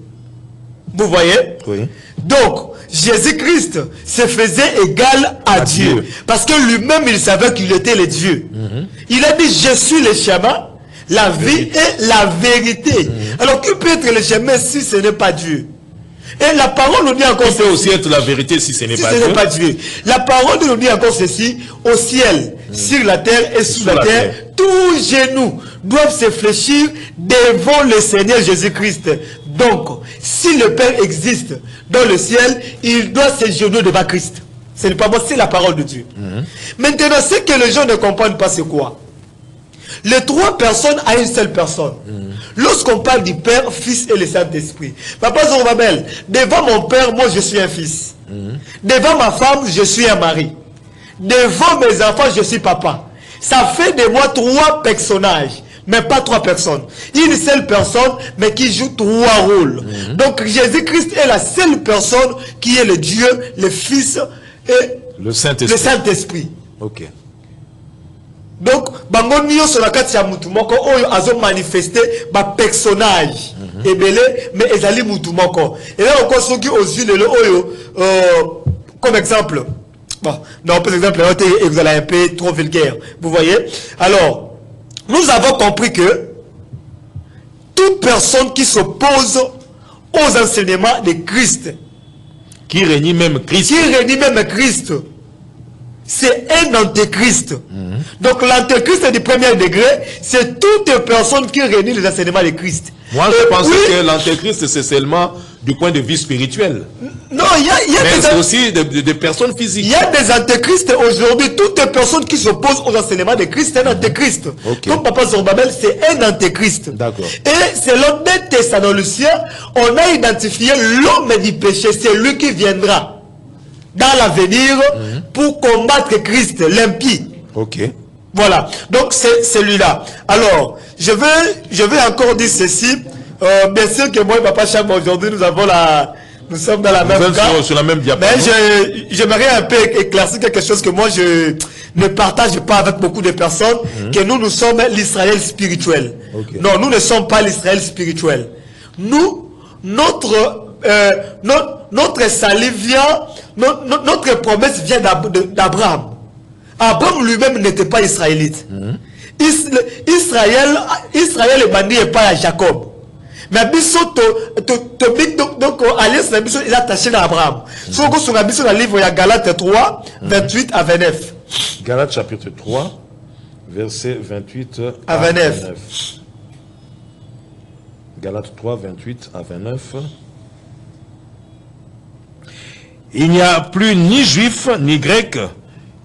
Vous voyez? Oui. Donc, Jésus-Christ se faisait égal à Dieu. Parce que lui-même, il savait qu'il était le Dieu. Il a dit, je suis le chemin, la vie et la vérité. Alors, qui peut être le chemin si ce n'est pas Dieu? Et la parole nous dit encore ceci. Qui peut aussi être la vérité si ce n'est pas Dieu? La parole nous dit encore ceci: au ciel, sur la terre et sous la terre, tous genoux doivent se fléchir devant le Seigneur Jésus-Christ. Donc, si le Père existe dans le ciel, il doit se genouiller devant Christ. Ce n'est pas moi, c'est la parole de Dieu. Maintenant, ce que les gens ne comprennent pas, c'est quoi? Les trois personnes à une seule personne. Lorsqu'on parle du Père, Fils et le Saint-Esprit. Papa Zorobabel, devant mon Père, moi je suis un fils. Devant ma femme, je suis un mari. Devant mes enfants, je suis papa. Ça fait de moi trois personnages, mais pas trois personnes. Une seule personne, mais qui joue trois rôles. Donc Jésus-Christ est la seule personne qui est le Dieu, le Fils et le Saint-Esprit. Ok. Donc, bango nyonso na kati ya mutu moko oyo azo manifester ba personnage ebele mais ezali mutu moko. Et là encore soki ozwi lelo oyo comme exemple. Bon, non, par exemple, vous allez un peu trop vulgaire. Vous voyez? Alors, nous avons compris que toute personne qui s'oppose aux enseignements de Christ Qui renie même Christ. Qui renie même Christ. C'est un antéchrist. Donc l'antéchrist du premier degré, c'est toute personne qui renie les enseignements de Christ. Moi, je pensais que l'antéchrist, c'est seulement du point de vue spirituel. Non, il y a mais aussi des personnes physiques. Il y a des antéchrists aujourd'hui. Toute personne qui s'oppose aux enseignements de Christ, c'est un antéchrist. Okay. Comme Papa Zorobabel, c'est un antéchrist. D'accord. Et selon des Thessaloniciens, on a identifié l'homme du péché, c'est lui qui viendra dans l'avenir pour combattre Christ, l'impie. Ok. Voilà. Donc c'est celui-là. Alors, je vais encore dire ceci. Bien sûr que moi et Papa Cham, aujourd'hui, nous sommes dans la même cas. Sur la même diapo. Mais j'aimerais un peu éclaircir quelque chose que moi je ne partage pas avec beaucoup de personnes, que nous sommes l'Israël spirituel. Okay. Non, nous ne sommes pas l'Israël spirituel. Nous, notre salut vient, notre promesse vient d'Abraham. Abraham lui-même n'était pas israélite. Israël est banni et pas à Jacob. Mais donc alliance il est attaché à Abraham. Si on sur le livre, il y a Galates 3, 28 à 29. Galates chapitre 3, verset 28 à 29. Galates 3, 28 à 29. Il n'y a plus ni juif ni grec,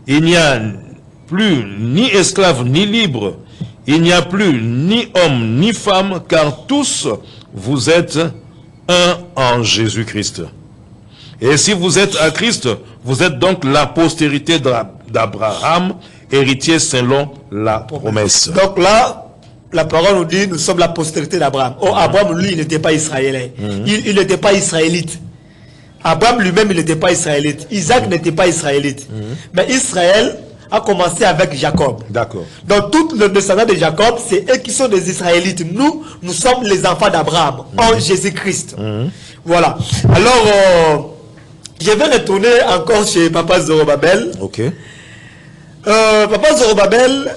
il n'y a plus ni esclave ni libre, il n'y a plus ni homme ni femme, car tous vous êtes un en Jésus-Christ. Et si vous êtes à Christ, vous êtes donc la postérité d'Abraham, héritier selon la promesse. Donc là, la parole nous dit, nous sommes la postérité d'Abraham. Oh, Abraham, lui, il n'était pas israélien. Il n'était pas israélite. Abraham lui-même, il n'était pas israélite. Isaac n'était pas israélite. Mais Israël a commencé avec Jacob. D'accord. Donc, tout le descendant de Jacob, c'est eux qui sont des Israélites. Nous sommes les enfants d'Abraham, en Jésus-Christ. Voilà. Alors, je vais retourner encore chez Papa Zorobabel. Ok. Papa Zorobabel,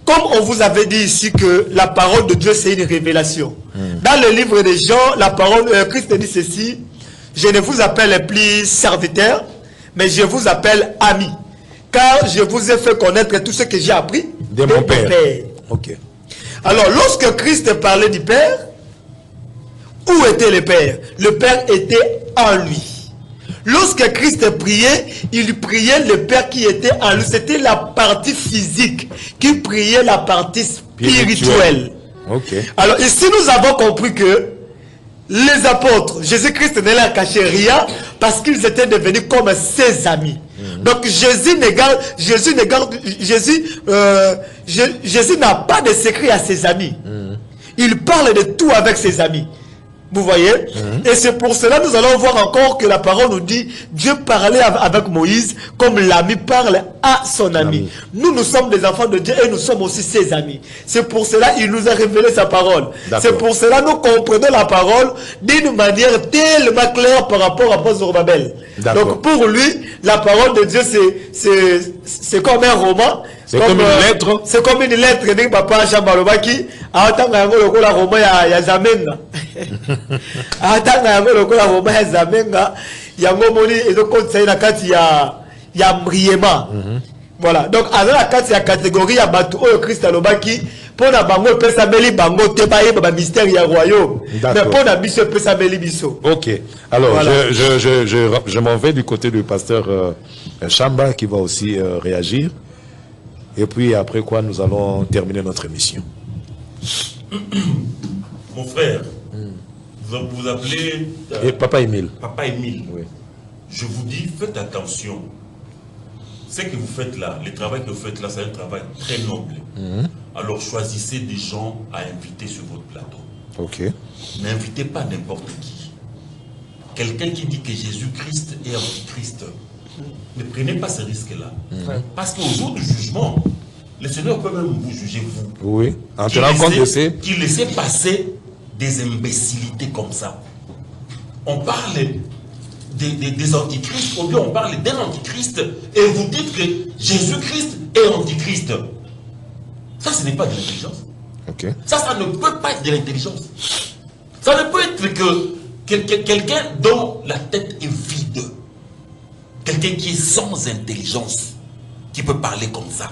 comme on vous avait dit ici que la parole de Dieu, c'est une révélation. Dans le livre de Jean, la parole, Christ dit ceci: je ne vous appelle plus serviteur, mais je vous appelle ami, car je vous ai fait connaître tout ce que j'ai appris de mon Père. Ok. Alors, lorsque Christ parlait du Père, où était le Père? Le Père était en lui. Lorsque Christ priait, il priait le Père qui était en lui. C'était la partie physique qui priait la partie spirituelle. Okay. Alors ici, nous avons compris que les apôtres, Jésus-Christ ne leur cachait rien parce qu'ils étaient devenus comme ses amis. Donc Jésus n'a pas de secret à ses amis. Il parle de tout avec ses amis. Vous voyez? Et c'est pour cela que nous allons voir encore que la parole nous dit Dieu parlait avec Moïse comme l'ami parle à son ami. Nous sommes des enfants de Dieu et nous sommes aussi ses amis. C'est pour cela qu'il nous a révélé sa parole. C'est pour cela que nous comprenons la parole d'une manière tellement claire par rapport à Paul Zorobabel. Donc pour lui, la parole de Dieu c'est comme un roman. C'est comme une lettre. C'est comme une lettre de Papa Chambalobaki. Atanga yango lokola roman ya Zamenga. Atanga yango lokola roman ya Zamenga. Yango moni ezokonisa na kati ya mriema. Voilà. Donc à la kati ya catégorie ya batu oyo Christ alobaki pour na bango pesa beli bango te ba yeba mystère ya royaume. Mais pour na biso pesa beli biso. OK. Alors voilà. Je m'en vais du côté du pasteur Chamba qui va aussi réagir. Et puis après quoi, nous allons terminer notre émission. Mon frère, vous appelez... Et Papa Émile. Papa Émile. Oui. Je vous dis, faites attention. Ce que vous faites là, le travail que vous faites là, c'est un travail très noble. Alors choisissez des gens à inviter sur votre plateau. OK. N'invitez pas n'importe qui. Quelqu'un qui dit que Jésus-Christ est antichrist. Ne prenez pas ce risque-là. Parce qu'au jour du jugement, le Seigneur peut même vous juger, vous. Oui, en tenant compte de ces... Qui laissez passer des imbécilités comme ça. On parle des antichrists, ou bien on parle d'un antichrist, et vous dites que Jésus-Christ est antichrist. Ça, ce n'est pas de l'intelligence. Okay. Ça ne peut pas être de l'intelligence. Ça ne peut être que quelqu'un dont la tête est vide, quelqu'un qui est sans intelligence, qui peut parler comme ça.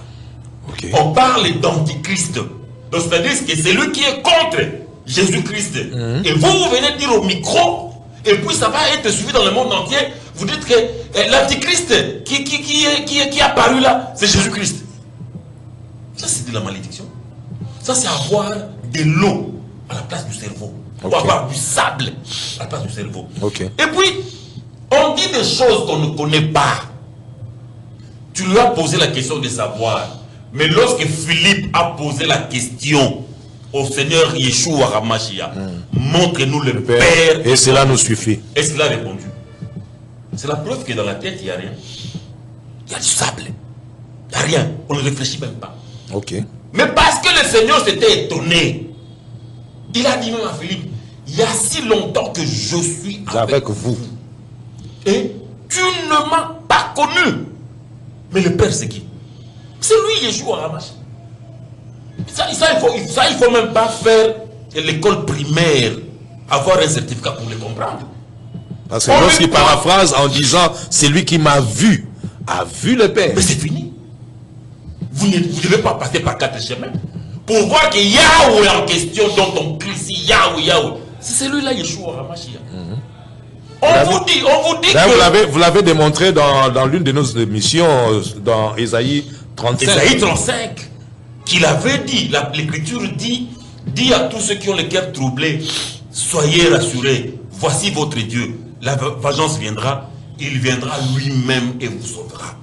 Ok. On parle d'antichrist. Donc c'est-à-dire que c'est lui qui est contre Jésus-Christ. Et vous venez dire au micro, et puis ça va être suivi dans le monde entier. Vous dites que l'antichrist qui est apparu là, c'est Jésus-Christ. Ça c'est de la malédiction. Ça c'est avoir de l'eau à la place du cerveau. Ou avoir du sable à la place du cerveau. Okay. Et puis, on dit des choses qu'on ne connaît pas. Tu lui as posé la question de savoir. Mais lorsque Philippe a posé la question au Seigneur Yeshua HaMashiach, montre-nous le Père. Et cela nous suffit. Et cela a répondu. C'est la preuve que dans la tête, il n'y a rien. Il y a du sable. Il n'y a rien. On ne réfléchit même pas. Ok. Mais parce que le Seigneur s'était étonné, il a dit même à Philippe, il y a si longtemps que je suis avec vous. Et tu ne m'as pas connu. Mais le Père, c'est qui? C'est lui, Yeshua HaMashiach. Ça, il faut même pas faire l'école primaire, avoir un certificat pour le comprendre. Parce que lorsqu'il paraphrase en disant, c'est lui qui m'a vu, a vu le Père. Mais c'est fini. Vous ne devez pas passer par 4 chemins. Pour voir que Yahweh en question, dont on crie ici, Yahweh, c'est celui-là, Yeshua HaMashiach. On vous dit que... Vous l'avez démontré dans l'une de nos émissions, dans Ésaïe 35. Ésaïe 35, qu'il avait dit, l'écriture dit à tous ceux qui ont le cœur troublé, soyez rassurés, voici votre Dieu. La vengeance viendra, il viendra lui-même et vous sauvera.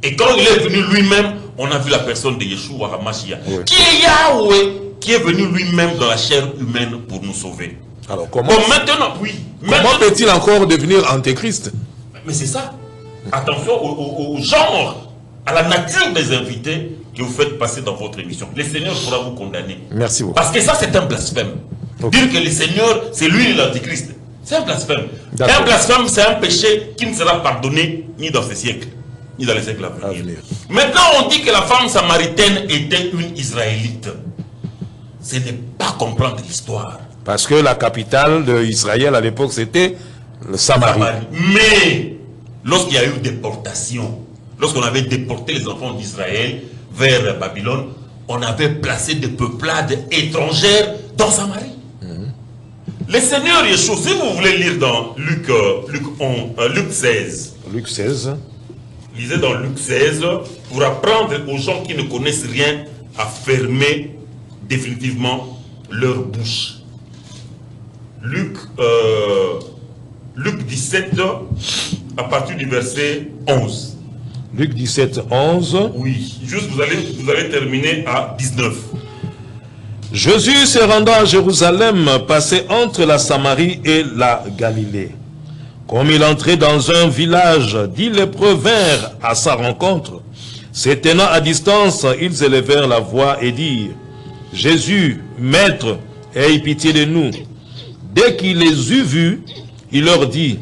Et quand il est venu lui-même, on a vu la personne de Yeshua HaMashiach, qui est Yahweh, qui est venu lui-même dans la chair humaine pour nous sauver. Alors comment peut-il encore devenir antéchrist? Mais c'est ça. Attention au genre, à la nature des invités que vous faites passer dans votre émission. Le Seigneur pourra vous condamner. Merci beaucoup. Parce que ça, c'est un blasphème. Dire que le Seigneur, c'est lui l'antéchrist, c'est un blasphème. Un blasphème, c'est un péché qui ne sera pardonné ni dans ce siècle, ni dans les siècles à venir. Maintenant, on dit que la femme samaritaine était une Israélite. Ce n'est pas comprendre l'histoire. Parce que la capitale d'Israël à l'époque, c'était le Samarie. Mais, lorsqu'il y a eu déportation, lorsqu'on avait déporté les enfants d'Israël vers Babylone, on avait placé des peuplades étrangères dans Samarie. Le Seigneur Yeshua, si vous voulez lire dans Luc 16. Luc 16. Lisez dans Luc 16 pour apprendre aux gens qui ne connaissent rien à fermer définitivement leur bouche. Luc 17 à partir du verset 11. Luc 17, 11. Oui, juste vous allez terminer à 19. Jésus se rendant à Jérusalem passait entre la Samarie et la Galilée. Comme il entrait dans un village, 10 lépreux vinrent à sa rencontre. Se tenant à distance, ils élevèrent la voix et dirent, Jésus, Maître, aie pitié de nous. Dès qu'il les eut vus, il leur dit,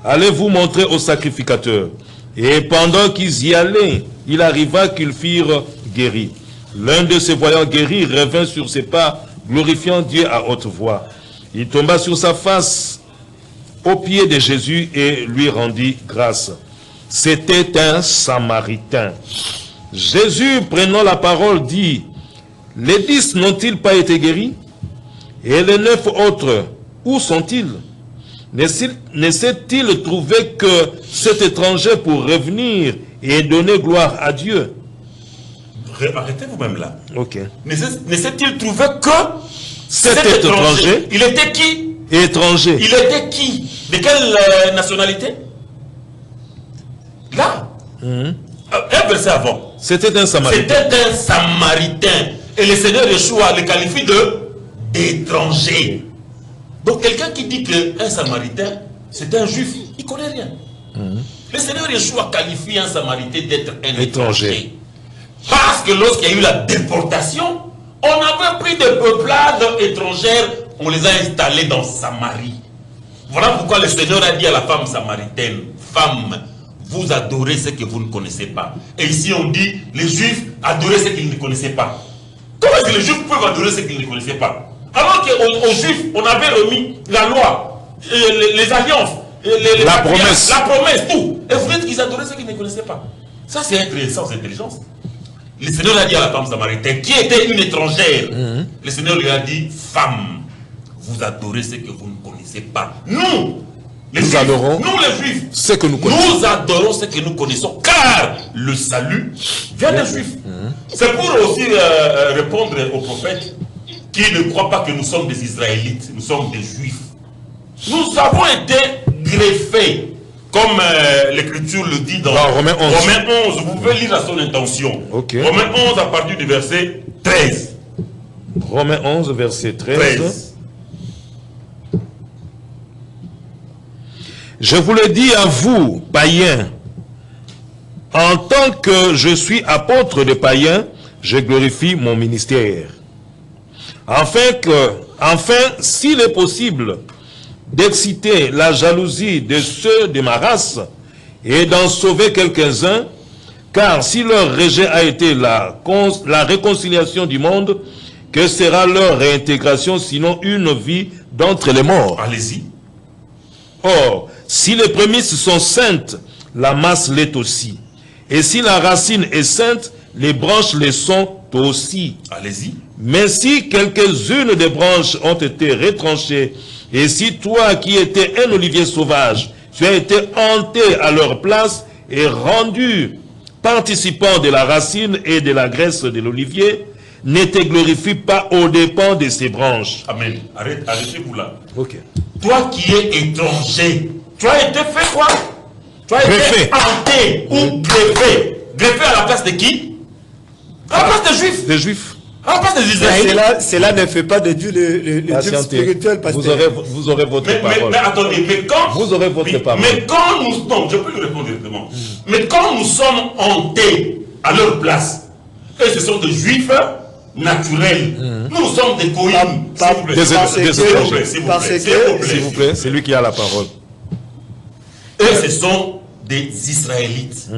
allez vous montrer au sacrificateur. Et pendant qu'ils y allaient, il arriva qu'ils furent guéris. L'un de ses voyants guéris revint sur ses pas, glorifiant Dieu à haute voix. Il tomba sur sa face aux pieds de Jésus et lui rendit grâce. C'était un Samaritain. Jésus, prenant la parole, dit, les 10 n'ont-ils pas été guéris? Et les 9 autres, où sont-ils? Ne s'est-il trouvé que cet étranger pour revenir et donner gloire à Dieu? Arrêtez vous-même là. Ok. Ne s'est-il trouvé que cet étranger? Il était qui? Étranger. Il était qui? De quelle nationalité? Là. Un verset avant. C'était un Samaritain. C'était un Samaritain. Et le Seigneur Yeshua le qualifie d'étranger. Donc quelqu'un qui dit qu'un Samaritain, c'est un Juif, il ne connaît rien. Le Seigneur Yeshua qualifie un Samaritain d'être un étranger. Parce que lorsqu'il y a eu la déportation, on avait pris des peuplades étrangères, on les a installées dans Samarie. Voilà pourquoi le Seigneur a dit à la femme samaritaine, femme, vous adorez ce que vous ne connaissez pas. Et ici on dit, les Juifs adoraient ce qu'ils ne connaissaient pas. Comment est-ce que les Juifs peuvent adorer ce qu'ils ne connaissaient pas? Alors qu'aux Juifs, on avait remis la loi. les alliances, La promesse. La promesse, tout. Et vous dites qu'ils adoraient ceux qu'ils ne connaissaient pas. Ça, c'est être sans intelligence. Le Seigneur a dit à la femme samaritaine, qui était une étrangère, le Seigneur lui a dit, femme, vous adorez ce que vous ne connaissez pas. Nous, les Juifs, adorons nous les Juifs, ce que nous connaissons. Nous adorons ce que nous connaissons, car le salut vient des Juifs. C'est pour aussi répondre aux prophètes qui ne croient pas que nous sommes des Israélites, nous sommes des Juifs. Nous avons été greffés, comme l'Écriture le dit dans Romains 11. Romains 11. Vous pouvez lire à son intention. Okay. Romains 11 à partir du verset 13. Romains 11, verset 13. Je vous le dis à vous, païens, en tant que je suis apôtre des païens, je glorifie mon ministère. Enfin, s'il est possible d'exciter la jalousie de ceux de ma race et d'en sauver quelques-uns, car si leur rejet a été la réconciliation du monde, que sera leur réintégration sinon une vie d'entre les morts? Allez-y. Or, si les prémices sont saintes, la masse l'est aussi. Et si la racine est sainte, les branches le sont aussi. Allez-y. Mais si quelques-unes des branches ont été retranchées, et si toi qui étais un olivier sauvage, tu as été hanté à leur place et rendu participant de la racine et de la graisse de l'olivier, ne te glorifie pas aux dépens de ces branches. Amen. Arrêtez-vous là. Ok. Toi qui es étranger, tu as été fait quoi? Tu as Greffé. été hanté ou greffé. Greffé à la place de qui? À la place des Juifs. Des Juifs. À la place des Israélites. Cela ne fait pas de Dieu le Dieu Patientez. spirituel, pasteur. Vous aurez votre parole. Mais attendez, mais quand... Vous aurez votre parole. Mais quand nous... Non, je peux lui répondre directement. Mais quand nous sommes hantés à leur place, et ce sont des Juifs naturels, nous sommes des goïms. S'il vous plaît, c'est lui qui a la parole. Eux, ce sont des Israélites.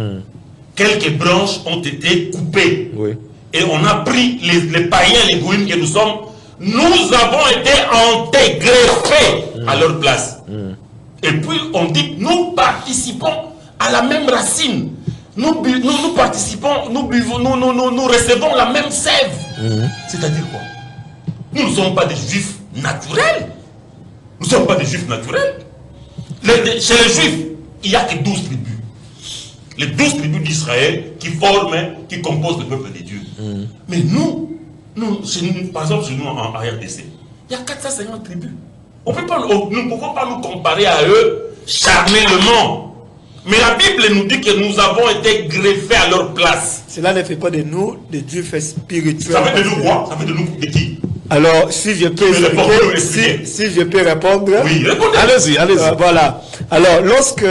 Quelques branches ont été coupées. Oui. Et on a pris les païens, les goïms que nous sommes. Nous avons été hantés, greffés à leur place. Et puis on dit que nous participons à la même racine. Nous participons, nous buvons, nous recevons la même sève. C'est-à-dire quoi? Nous ne sommes pas des juifs naturels. Nous ne sommes pas des juifs naturels. Chez les juifs, il n'y a que 12 tribus. Les 12 tribus d'Israël qui composent le peuple de Dieu. Mais nous, par exemple, chez nous en RDC, il y a 450 tribus. Nous ne pouvons pas nous comparer à eux charnellement. Mais la Bible nous dit que nous avons été greffés à leur place. Cela ne fait pas de nous des dieux spirituels. Ça fait de nous quoi? Ça fait de nous de qui? Alors, si je peux expliquer, si je peux répondre. Oui, répondez. Allez-y. Voilà. Alors, lorsque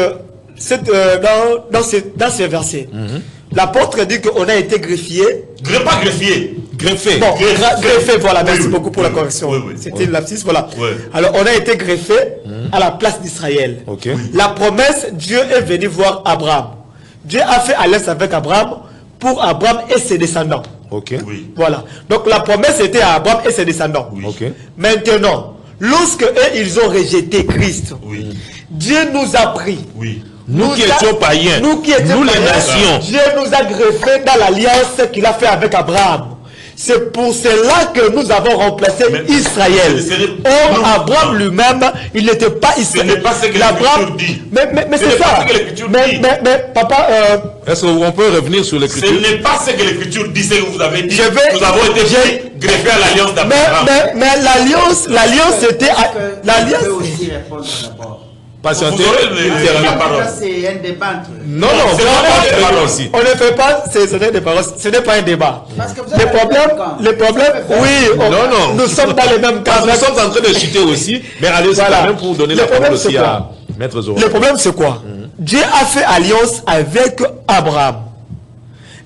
dans ces versets, l'apôtre dit qu'on a été greffié. Pas greffié. Greffé. Bon, greffé, voilà, merci Oui, beaucoup pour la correction. Oui. C'était une lapsus, voilà. Oui. Alors, on a été greffé à la place d'Israël. Ok. La promesse, Dieu est venu voir Abraham. Dieu a fait alliance avec Abraham pour Abraham et ses descendants. Ok. Oui. Voilà. Donc, la promesse était à Abraham et ses descendants. Oui. Ok. Maintenant, lorsque eux, ils ont rejeté Christ, Oui. Dieu nous a pris. Oui. Nous qui étions païens, nous qui étions les païens, nations. Dieu nous a greffés dans l'alliance qu'il a fait avec Abraham. C'est pour cela que nous avons remplacé Israël. Or, Abraham lui-même, il n'était pas Israël. Ce n'est pas ce que l'Écriture dit. Mais c'est ça. Mais papa... Est-ce qu'on peut revenir sur l'Écriture? Ce n'est pas ce que l'Écriture dit, ce que vous avez dit. Nous avons été greffés à l'alliance d'Abraham. Mais l'alliance c'était... Je peux aussi répondre d'abord. Patientez. La parole. C'est un débat entre eux. Non, c'est pas des paroles aussi. On ne fait pas, ce n'est des paroles, ce n'est pas un débat. Parce que vous Les avez problèmes, oui, Non. nous sommes dans les mêmes cas. Nous sommes en train de chuter aussi, mais allez-y Voilà. quand même pour donner Le la parole problème, aussi c'est à quoi? Maître Zora. Le problème, c'est quoi? Dieu a fait alliance avec Abraham.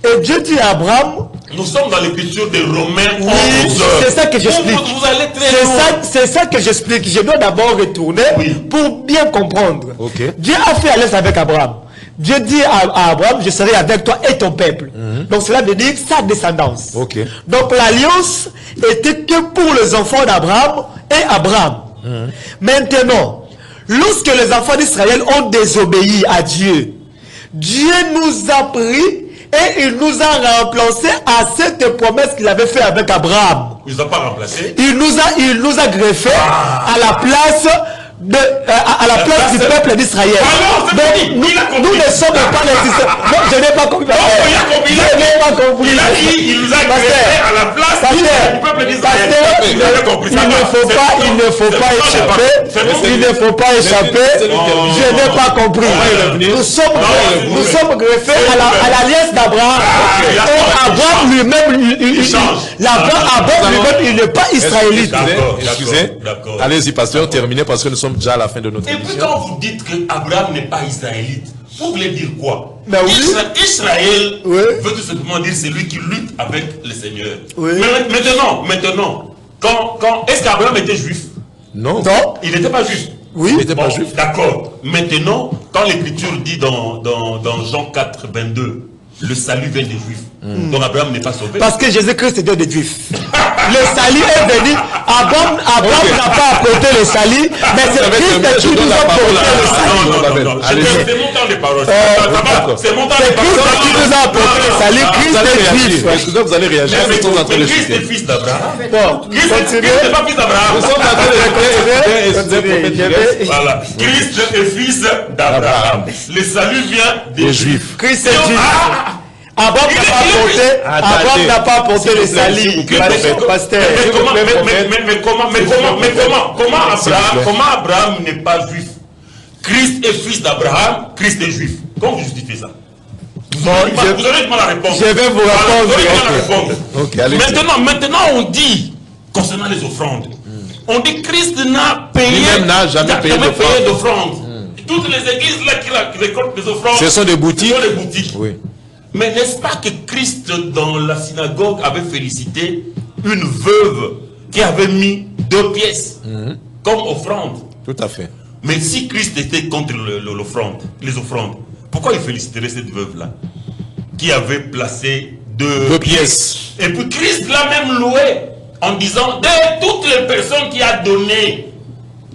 Et Dieu dit à Abraham, Nous sommes dans l'Écriture de Romains 11. oui, c'est ça que j'explique. Vous allez très loin. C'est ça que j'explique. Je dois d'abord retourner pour bien comprendre. Ok. Dieu a fait alliance avec Abraham. Dieu dit à Abraham, je serai avec toi et ton peuple. Donc cela veut dire sa descendance. Ok. Donc l'alliance était que pour les enfants d'Abraham et Abraham. Maintenant, lorsque les enfants d'Israël ont désobéi à Dieu, Dieu nous a pris et il nous a remplacé à cette promesse qu'il avait fait avec Abraham. Il nous a pas remplacé. Il nous a greffé à la place du peuple d'Israël. Nous ne sommes pas les Israéliens. Non, je n'ai pas compris. Je n'ai pas compris. Il a dit, il nous a greffé à la place du peuple d'Israël. Il ne faut pas échapper. Il ne faut pas échapper. Je n'ai pas compris. Nous sommes greffés à l'alliance d'Abraham. Et Abraham lui-même, il n'est pas israélite. Excusez. Allez-y, pasteur, terminez parce que nous sommes déjà à la fin de notre émission. Et puis quand vous dites que Abraham n'est pas israélite, vous voulez dire quoi? Ben oui. Israël oui. veut tout simplement dire c'est lui qui lutte avec le Seigneur. Oui. Mais maintenant, est-ce qu'Abraham était juif? Non. Il n'était pas juif. Oui. Il n'était pas juif. D'accord. Maintenant, quand l'Écriture dit dans Jean 4, 22, le salut vient des Juifs. Donc Abraham n'est pas sauvé. Parce que Jésus-Christ était des Juifs. Le salut est venu. Abraham n'a pas apporté le salut, mais c'est Christ qui nous a apporté le salut. C'est mon temps de parole. C'est mon temps C'est de parole. Christ qui nous a apporté le salut. Christ est juif. Excusez, vous allez réagir. Mais Christ est fils d'Abraham. Bon, Christ n'est pas fils d'Abraham. Nous sommes en train de récréer. Voilà. Christ est fils d'Abraham. Le salut vient des Juifs. Christ est juif. Abraham n'a pas apporté le salut. Pasteur. Mais comment Abraham n'est pas juif? Christ est fils d'Abraham, Christ est juif. Comment vous justifiez ça? Vous aurez du mal à répondre. Je vais vous répondre. Maintenant on dit, concernant les offrandes, on dit Christ n'a payé, lui-même n'a jamais payé d'offrande. Toutes les églises là qui récoltent les offrandes, ce sont des boutiques. Oui. Mais n'est-ce pas que Christ dans la synagogue avait félicité une veuve qui avait mis 2 pièces comme offrande? Tout à fait. Mais si Christ était contre les offrandes, pourquoi il féliciterait cette veuve-là qui avait placé 2 pièces? Et puis Christ l'a même loué en disant, de toutes les personnes qui a donné,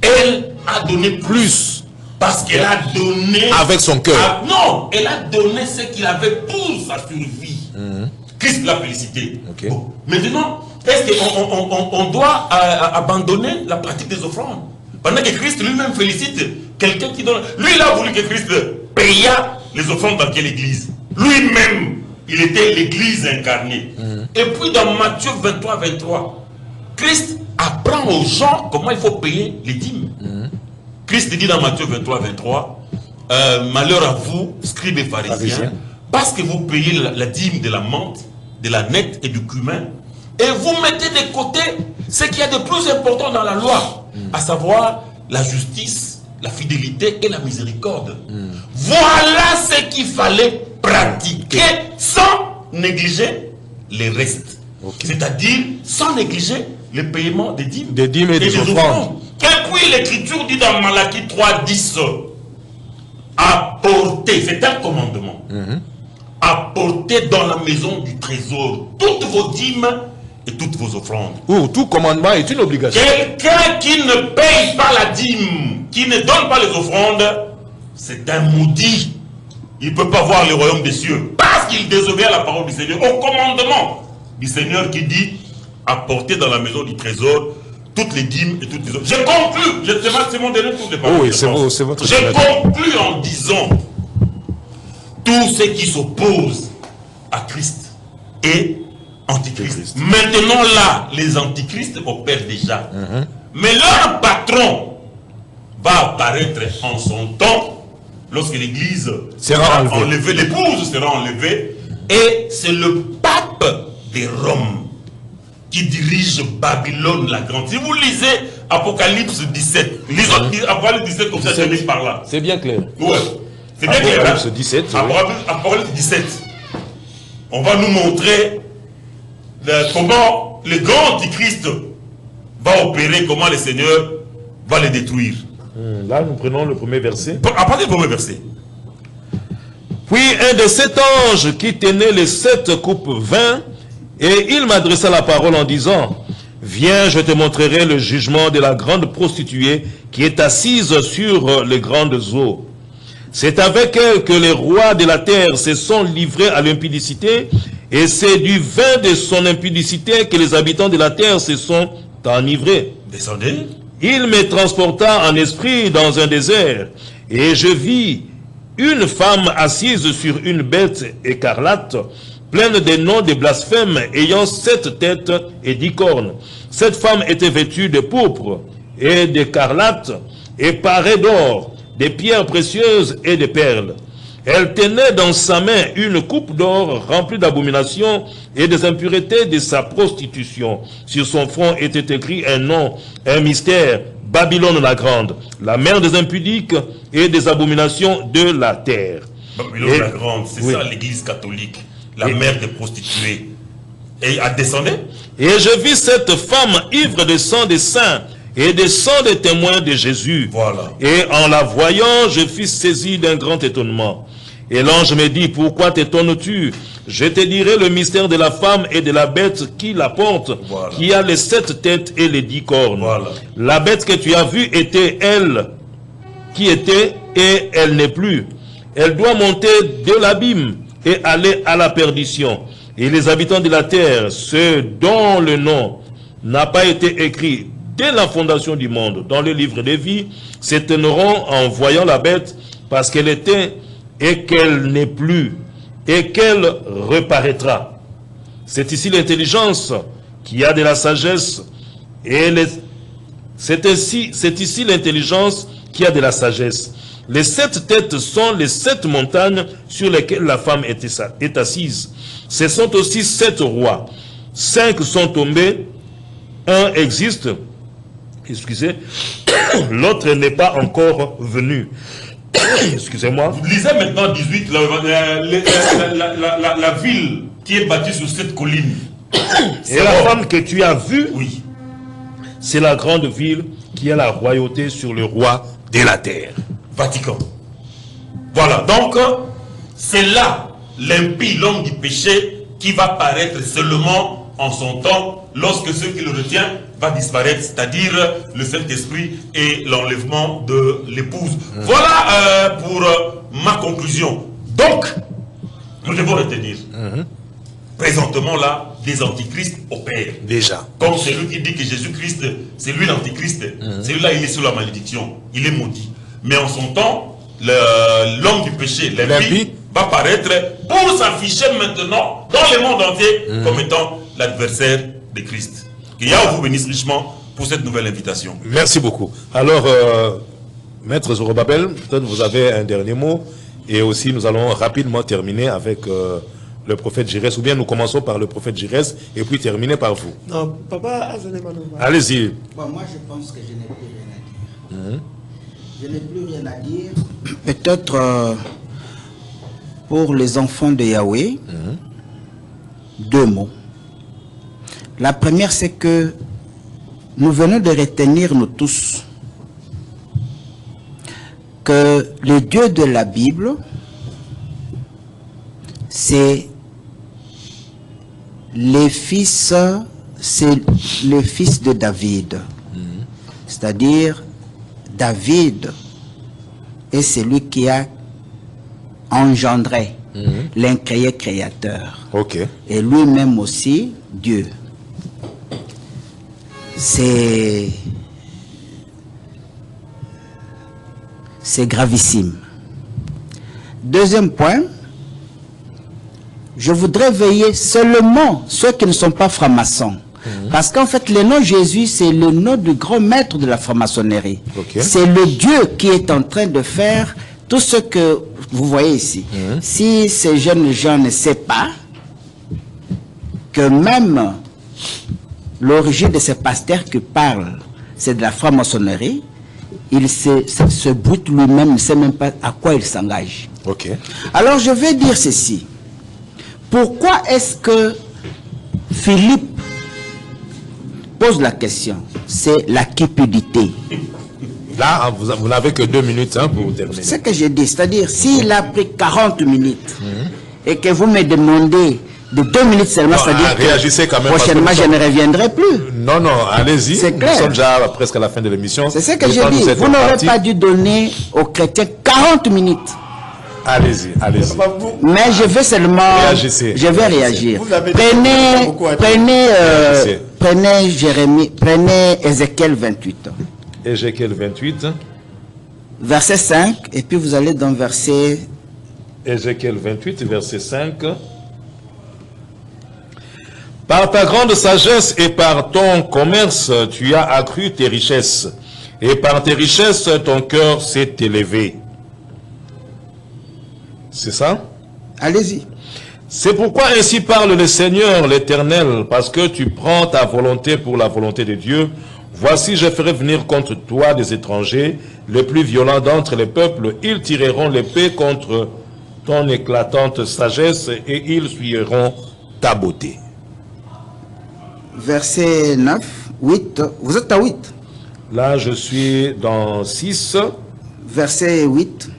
elle a donné plus. Parce qu'elle a donné... Avec son cœur. Non, elle a donné ce qu'il avait pour sa survie. Christ l'a félicité. Okay. Bon. Maintenant, est-ce qu'on doit abandonner la pratique des offrandes? Pendant que Christ lui-même félicite quelqu'un qui donne... Lui, il a voulu que Christ paya les offrandes dans quelle église? Lui-même, il était l'église incarnée. Et puis dans Matthieu 23, 23, Christ apprend aux gens comment il faut payer les dîmes. Christ dit dans Matthieu 23, 23, malheur à vous, scribes et pharisiens, parce que vous payez la dîme de la menthe, de la nette et du cumin, et vous mettez de côté ce qu'il y a de plus important dans la loi, à savoir la justice, la fidélité et la miséricorde. Voilà ce qu'il fallait pratiquer sans négliger les restes. C'est-à-dire sans négliger le paiement des dîmes, et des offrandes. Et puis l'écriture dit dans Malachie 3, 10, apportez, c'est un commandement, apportez dans la maison du trésor toutes vos dîmes et toutes vos offrandes. Tout commandement est une obligation. Quelqu'un qui ne paye pas la dîme, qui ne donne pas les offrandes, c'est un maudit. Il ne peut pas voir le royaume des cieux parce qu'il désobéit à la parole du Seigneur, au commandement du Seigneur qui dit apportez dans la maison du trésor toutes les dîmes et toutes les offrandes. Je conclue, c'est mon dernier tour de parole. Oui, c'est votre Je conclue en disant tout ce qui s'oppose à Christ est antichrist. Maintenant là, les antichrists opèrent déjà. Mais leur patron va apparaître en son temps lorsque l'église sera enlevée, l'épouse sera enlevée, et c'est le pape de Rome qui dirige Babylone la grande. Si vous lisez Apocalypse 17, lisons Apocalypse 17 comme ça, je lis par là. C'est bien clair. Ouais, c'est bien clair. Apocalypse 17. Apocalypse 17. On va nous montrer comment le grand antichrist va opérer, comment le Seigneur va les détruire. Là, nous prenons le premier verset. À partir du premier verset. Puis un de 7 anges qui tenait les 7 coupes vint, et il m'adressa la parole en disant, Viens, je te montrerai le jugement de la grande prostituée qui est assise sur les grandes eaux. C'est avec elle que les rois de la terre se sont livrés à l'impudicité, et c'est du vin de son impudicité que les habitants de la terre se sont enivrés. Descendez. Il me transporta en esprit dans un désert, et je vis une femme assise sur une bête écarlate, pleine des noms de blasphèmes, ayant 7 têtes et 10 cornes. Cette femme était vêtue de pourpre et d'écarlate, et parée d'or, des pierres précieuses et des perles. Elle tenait dans sa main une coupe d'or remplie d'abominations et des impuretés de sa prostitution. Sur son front était écrit un nom, un mystère, Babylone la grande, la mère des impudiques et des abominations de la terre. Babylone la grande, c'est ça l'église catholique, la mère des prostituées. Et elle descendait. Et je vis cette femme ivre de sang des saints et des sangs des témoins de Jésus. Voilà. Et en la voyant, je fus saisi d'un grand étonnement. Et l'ange me dit, pourquoi t'étonnes-tu? Je te dirai le mystère de la femme et de la bête qui la porte, voilà, qui a les 7 têtes et les 10 cornes. Voilà. La bête que tu as vue était elle, qui était, et elle n'est plus. Elle doit monter de l'abîme et aller à la perdition. Et les habitants de la terre, ceux dont le nom n'a pas été écrit dès la fondation du monde dans le livre des vies, s'étonneront en voyant la bête, parce qu'elle était et qu'elle n'est plus, et qu'elle reparaîtra. C'est ici l'intelligence qui a de la sagesse, et c'est ici l'intelligence qui a de la sagesse. Les 7 têtes sont les 7 montagnes sur lesquelles la femme est assise. Ce sont aussi 7 rois. 5 sont tombés, un existe, excusez, l'autre n'est pas encore venu. Excusez-moi. Lisez maintenant 18, la ville qui est bâtie sur cette colline. Et la femme que tu as vue, oui, c'est la grande ville qui a la royauté sur le roi de la terre. Vatican. Voilà, donc c'est là l'impie, l'homme du péché, qui va paraître seulement en son temps, lorsque ce qui le retient va disparaître, c'est-à-dire le Saint-Esprit et l'enlèvement de l'épouse. Voilà pour ma conclusion. Donc, nous devons retenir, présentement là, des antichrists opèrent. Déjà. Comme celui qui dit que Jésus-Christ, c'est lui l'antichrist, celui-là il est sous la malédiction, il est maudit. Mais en son temps, l'homme du péché, l'impie, va paraître pour s'afficher maintenant dans le monde entier comme étant l'adversaire de Christ. Que Yahweh vous bénisse richement pour cette nouvelle invitation. Merci beaucoup. Alors, Maître Zorobabel, peut-être vous avez un dernier mot, et aussi nous allons rapidement terminer avec le prophète Jirès, ou bien nous commençons par le prophète Jirès et puis terminer par vous. Non, papa, allez-y. Bon, moi je pense que je n'ai plus rien à dire. Je n'ai plus rien à dire. Peut-être pour les enfants de Yahweh, 2 mots. La première, c'est que nous venons de retenir, nous tous, que le Dieu de la Bible, c'est le fils de David. C'est-à-dire, David est celui qui a engendré l'incréé créateur. Ok. Et lui-même aussi, Dieu. C'est gravissime. Deuxième point, je voudrais veiller seulement ceux qui ne sont pas francs-maçons. Parce qu'en fait, le nom Jésus, c'est le nom du grand maître de la franc-maçonnerie. Okay. C'est le Dieu qui est en train de faire tout ce que vous voyez ici. Si ces jeunes gens ne savent pas que même l'origine de ces pasteurs qui parlent, c'est de la franc-maçonnerie, il se brute lui-même, ne sait même pas à quoi il s'engage. Ok. Alors je vais dire ceci. Pourquoi est-ce que Philippe pose la question? C'est la cupidité. Là, vous n'avez que 2 minutes pour terminer. C'est ce que j'ai dit. C'est-à-dire, s'il a pris 40 minutes et que vous me demandez de 2 minutes seulement, c'est-à-dire réagissez quand même. Prochainement, je ne reviendrai plus. Non, non, allez-y. C'est clair. Nous sommes déjà presque à la fin de l'émission. C'est ce que j'ai dit. Vous n'aurez pas dû donner aux chrétiens 40 minutes. Allez-y, allez-y. Mais je vais seulement... Réagissez. Je vais réagir. Prenez Ézéchiel 28. Ézéchiel 28. Verset 5, et puis vous allez dans verset... Ézéchiel 28, verset 5. Par ta grande sagesse et par ton commerce, tu as accru tes richesses. Et par tes richesses, ton cœur s'est élevé. C'est ça? Allez-y. C'est pourquoi ainsi parle le Seigneur l'Éternel, parce que tu prends ta volonté pour la volonté de Dieu. Voici, je ferai venir contre toi des étrangers, les plus violents d'entre les peuples. Ils tireront l'épée contre ton éclatante sagesse et ils suivront ta beauté. Verset 9, 8. Vous êtes à 8. Là, je suis dans 6. Verset 8.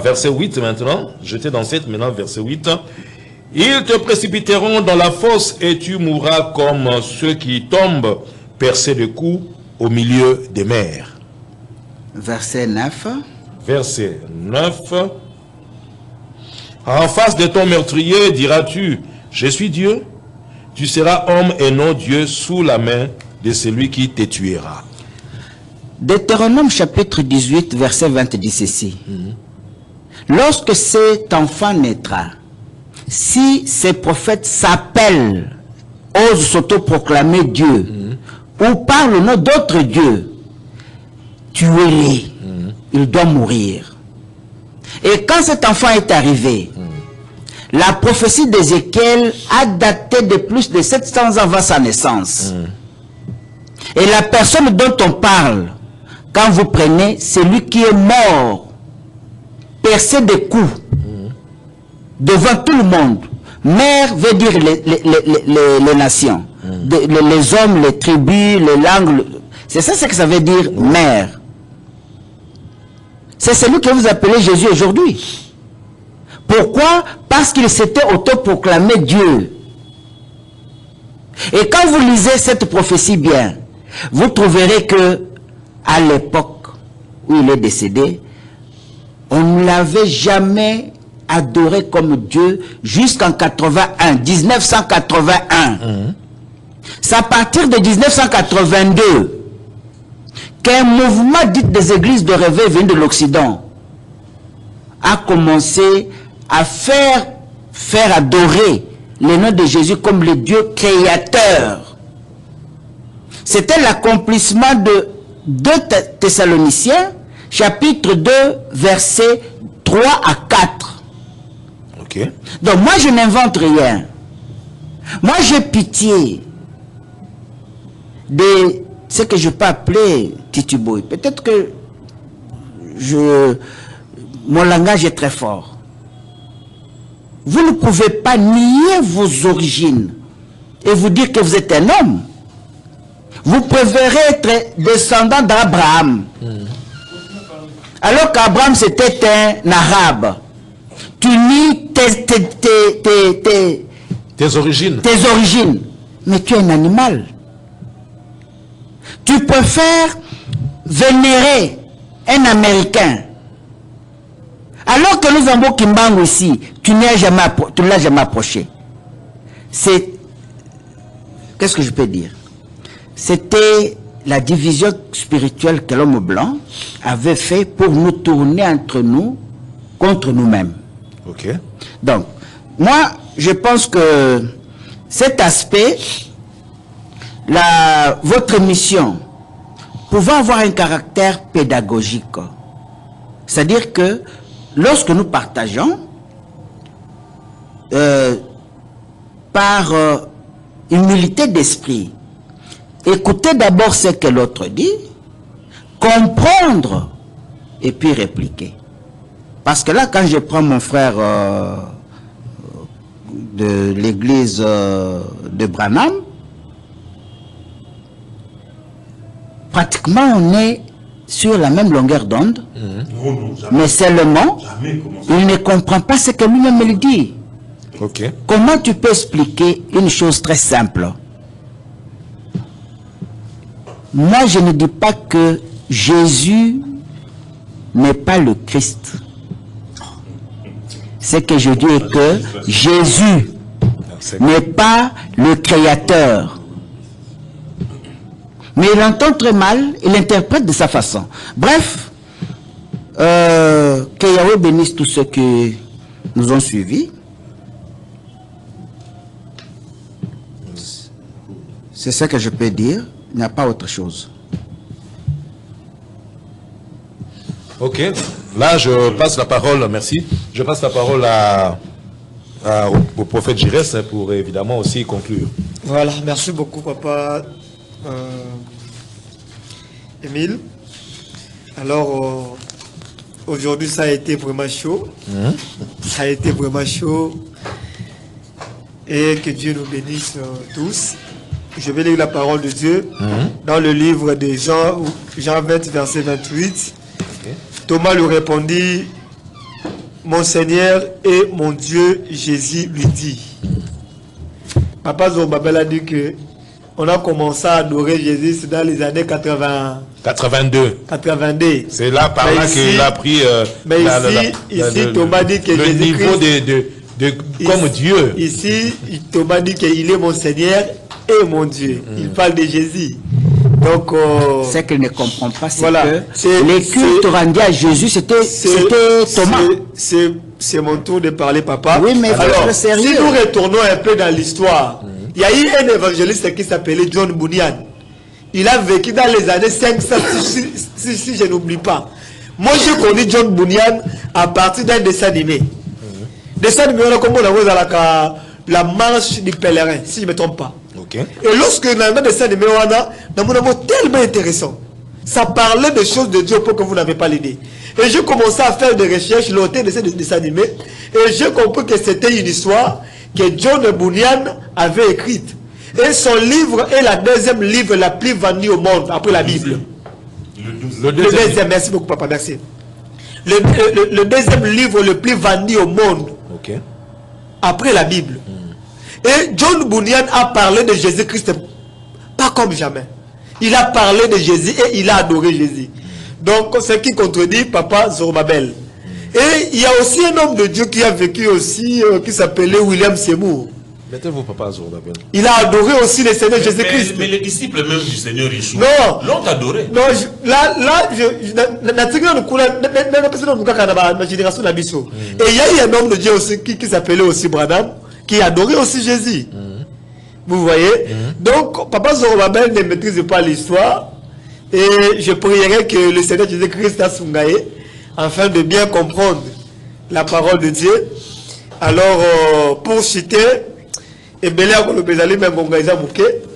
Verset 8 maintenant. J'étais dans 7, maintenant verset 8. Ils te précipiteront dans la fosse et tu mourras comme ceux qui tombent percés de coups au milieu des mers. Verset 9. Verset 9. En face de ton meurtrier diras-tu, je suis Dieu. Tu seras homme et non Dieu sous la main de celui qui te tuera. Deutéronome chapitre 18, verset 20 dit ceci. Lorsque cet enfant naîtra, si ces prophètes s'appellent, osent s'autoproclamer Dieu, ou parlent le nom d'autres dieux, tuez-les. Il doit mourir. Et quand cet enfant est arrivé, la prophétie d'Ézéchiel a daté de plus de 700 ans avant sa naissance. Et la personne dont on parle, quand vous prenez, c'est lui qui est mort, percé de coups, devant tout le monde. Mère veut dire les nations, les hommes, les tribus, les langues. C'est ça ce que ça veut dire, mère. C'est celui que vous appelez Jésus aujourd'hui. Pourquoi? Parce qu'il s'était autoproclamé Dieu. Et quand vous lisez cette prophétie bien, vous trouverez que à l'époque où il est décédé, on ne l'avait jamais adoré comme Dieu jusqu'en 1981. C'est à partir de 1982 qu'un mouvement dit des églises de réveil venu de l'Occident a commencé à faire adorer le nom de Jésus comme le Dieu créateur. C'était l'accomplissement de 2 Thessaloniciens, chapitre 2, versets 3 à 4. Ok. Donc moi je n'invente rien. Moi j'ai pitié de ce que je peux appeler tituboy. Peut-être que mon langage est très fort. Vous ne pouvez pas nier vos origines et vous dire que vous êtes un homme. Vous préférez être descendant d'Abraham. Alors qu'Abraham c'était un arabe. Tu nies tes origines. Tes origines. Mais tu es un animal. Tu préfères vénérer un Américain. Alors que nous avons Kimbangu ici, tu ne l'as jamais approché. C'est... Qu'est-ce que je peux dire? C'était la division spirituelle que l'homme blanc avait fait pour nous tourner entre nous contre nous-mêmes. Ok. Donc, moi, je pense que cet aspect, votre mission, pouvant avoir un caractère pédagogique. C'est-à-dire que lorsque nous partageons, par humilité d'esprit, écoutez d'abord ce que l'autre dit, comprendre et puis répliquer. Parce que là, quand je prends mon frère de l'église de Branham, pratiquement on est sur la même longueur d'onde, Non, jamais. mais seulement Jamais, comment ça? il ne comprend pas ce que lui-même il dit. Ok. Comment tu peux expliquer une chose très simple? Moi, je ne dis pas que Jésus n'est pas le Christ. Ce que je dis est que Jésus n'est pas le Créateur. Mais il entend très mal, il interprète de sa façon. Bref, que Yahweh bénisse tous ceux qui nous ont suivis. C'est ce que je peux dire, il n'y a pas autre chose. Ok, là je passe la parole, merci, je passe la parole au prophète Giresse pour évidemment aussi conclure. Voilà, merci beaucoup papa Émile. Alors aujourd'hui ça a été vraiment chaud, ça a été vraiment chaud et que Dieu nous bénisse tous. Je vais lire la parole de Dieu dans le livre de Jean 20 verset 28. Thomas lui répondit, mon Seigneur et mon Dieu, Jésus lui dit. Papa Zorobabel a dit que on a commencé à adorer Jésus dans les années 82. C'est là par là qu'il a pris ici Thomas dit que le niveau comme Dieu. Ici, Thomas dit qu'il est mon Seigneur et mon Dieu. Il parle de Jésus. Donc, ce qu'il ne comprend pas, c'est voilà, que les cultes rendus à Jésus, c'était Thomas. C'est mon tour de parler, papa. Oui, mais alors, si nous retournons un peu dans l'histoire, il y a eu un évangéliste qui s'appelait John Bunyan. Il a vécu dans les années 500, si je n'oublie pas. Moi, j'ai connu John Bunyan à partir d'un dessin animé. Dessin animé, on a comme la marche du pèlerin, si je ne me trompe pas. Okay. Et lorsque dans le dessin animé, on a tellement intéressant. Ça parlait des choses de Dieu pour que vous n'avez pas l'idée. Et j'ai commencé à faire des recherches, l'auteur de ces dessins animés, et j'ai compris que c'était une histoire que John Bunyan avait écrite. Et son livre est la deuxième livre la plus vendue au monde, après la Bible. Le deuxième, merci beaucoup papa, merci. Le deuxième livre le plus vendu au monde, okay, après la Bible. Et John Bunyan a parlé de Jésus-Christ pas comme jamais. Il a parlé de Jésus et il a adoré Jésus. Donc, ce qui contredit papa Zorobabel. Et il y a aussi un homme de Dieu qui a vécu aussi, qui s'appelait William Seymour. Mettez-vous papa Zorobabel. Il a adoré aussi le Seigneur Jésus-Christ. Mais les disciples même du Seigneur Yeshua l'ont adoré. Non, et il y a eu un homme de Dieu aussi qui s'appelait aussi Branham, qui adorait aussi Jésus. Vous voyez? Donc, papa Zorobabel ne maîtrise pas l'histoire. Et je prierai que le Seigneur Jésus-Christ a Sungaye, afin de bien comprendre la parole de Dieu. Alors, pour citer,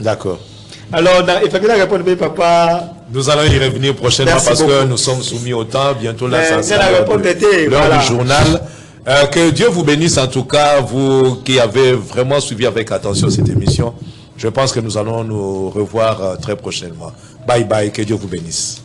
d'accord. Alors, effectivement, papa. Nous allons y revenir prochainement. Merci parce beaucoup. Que nous sommes soumis au temps. Bientôt, là, ça sera l'heure du journal. Que Dieu vous bénisse en tout cas, vous qui avez vraiment suivi avec attention cette émission. Je pense que nous allons nous revoir très prochainement. Bye bye, que Dieu vous bénisse.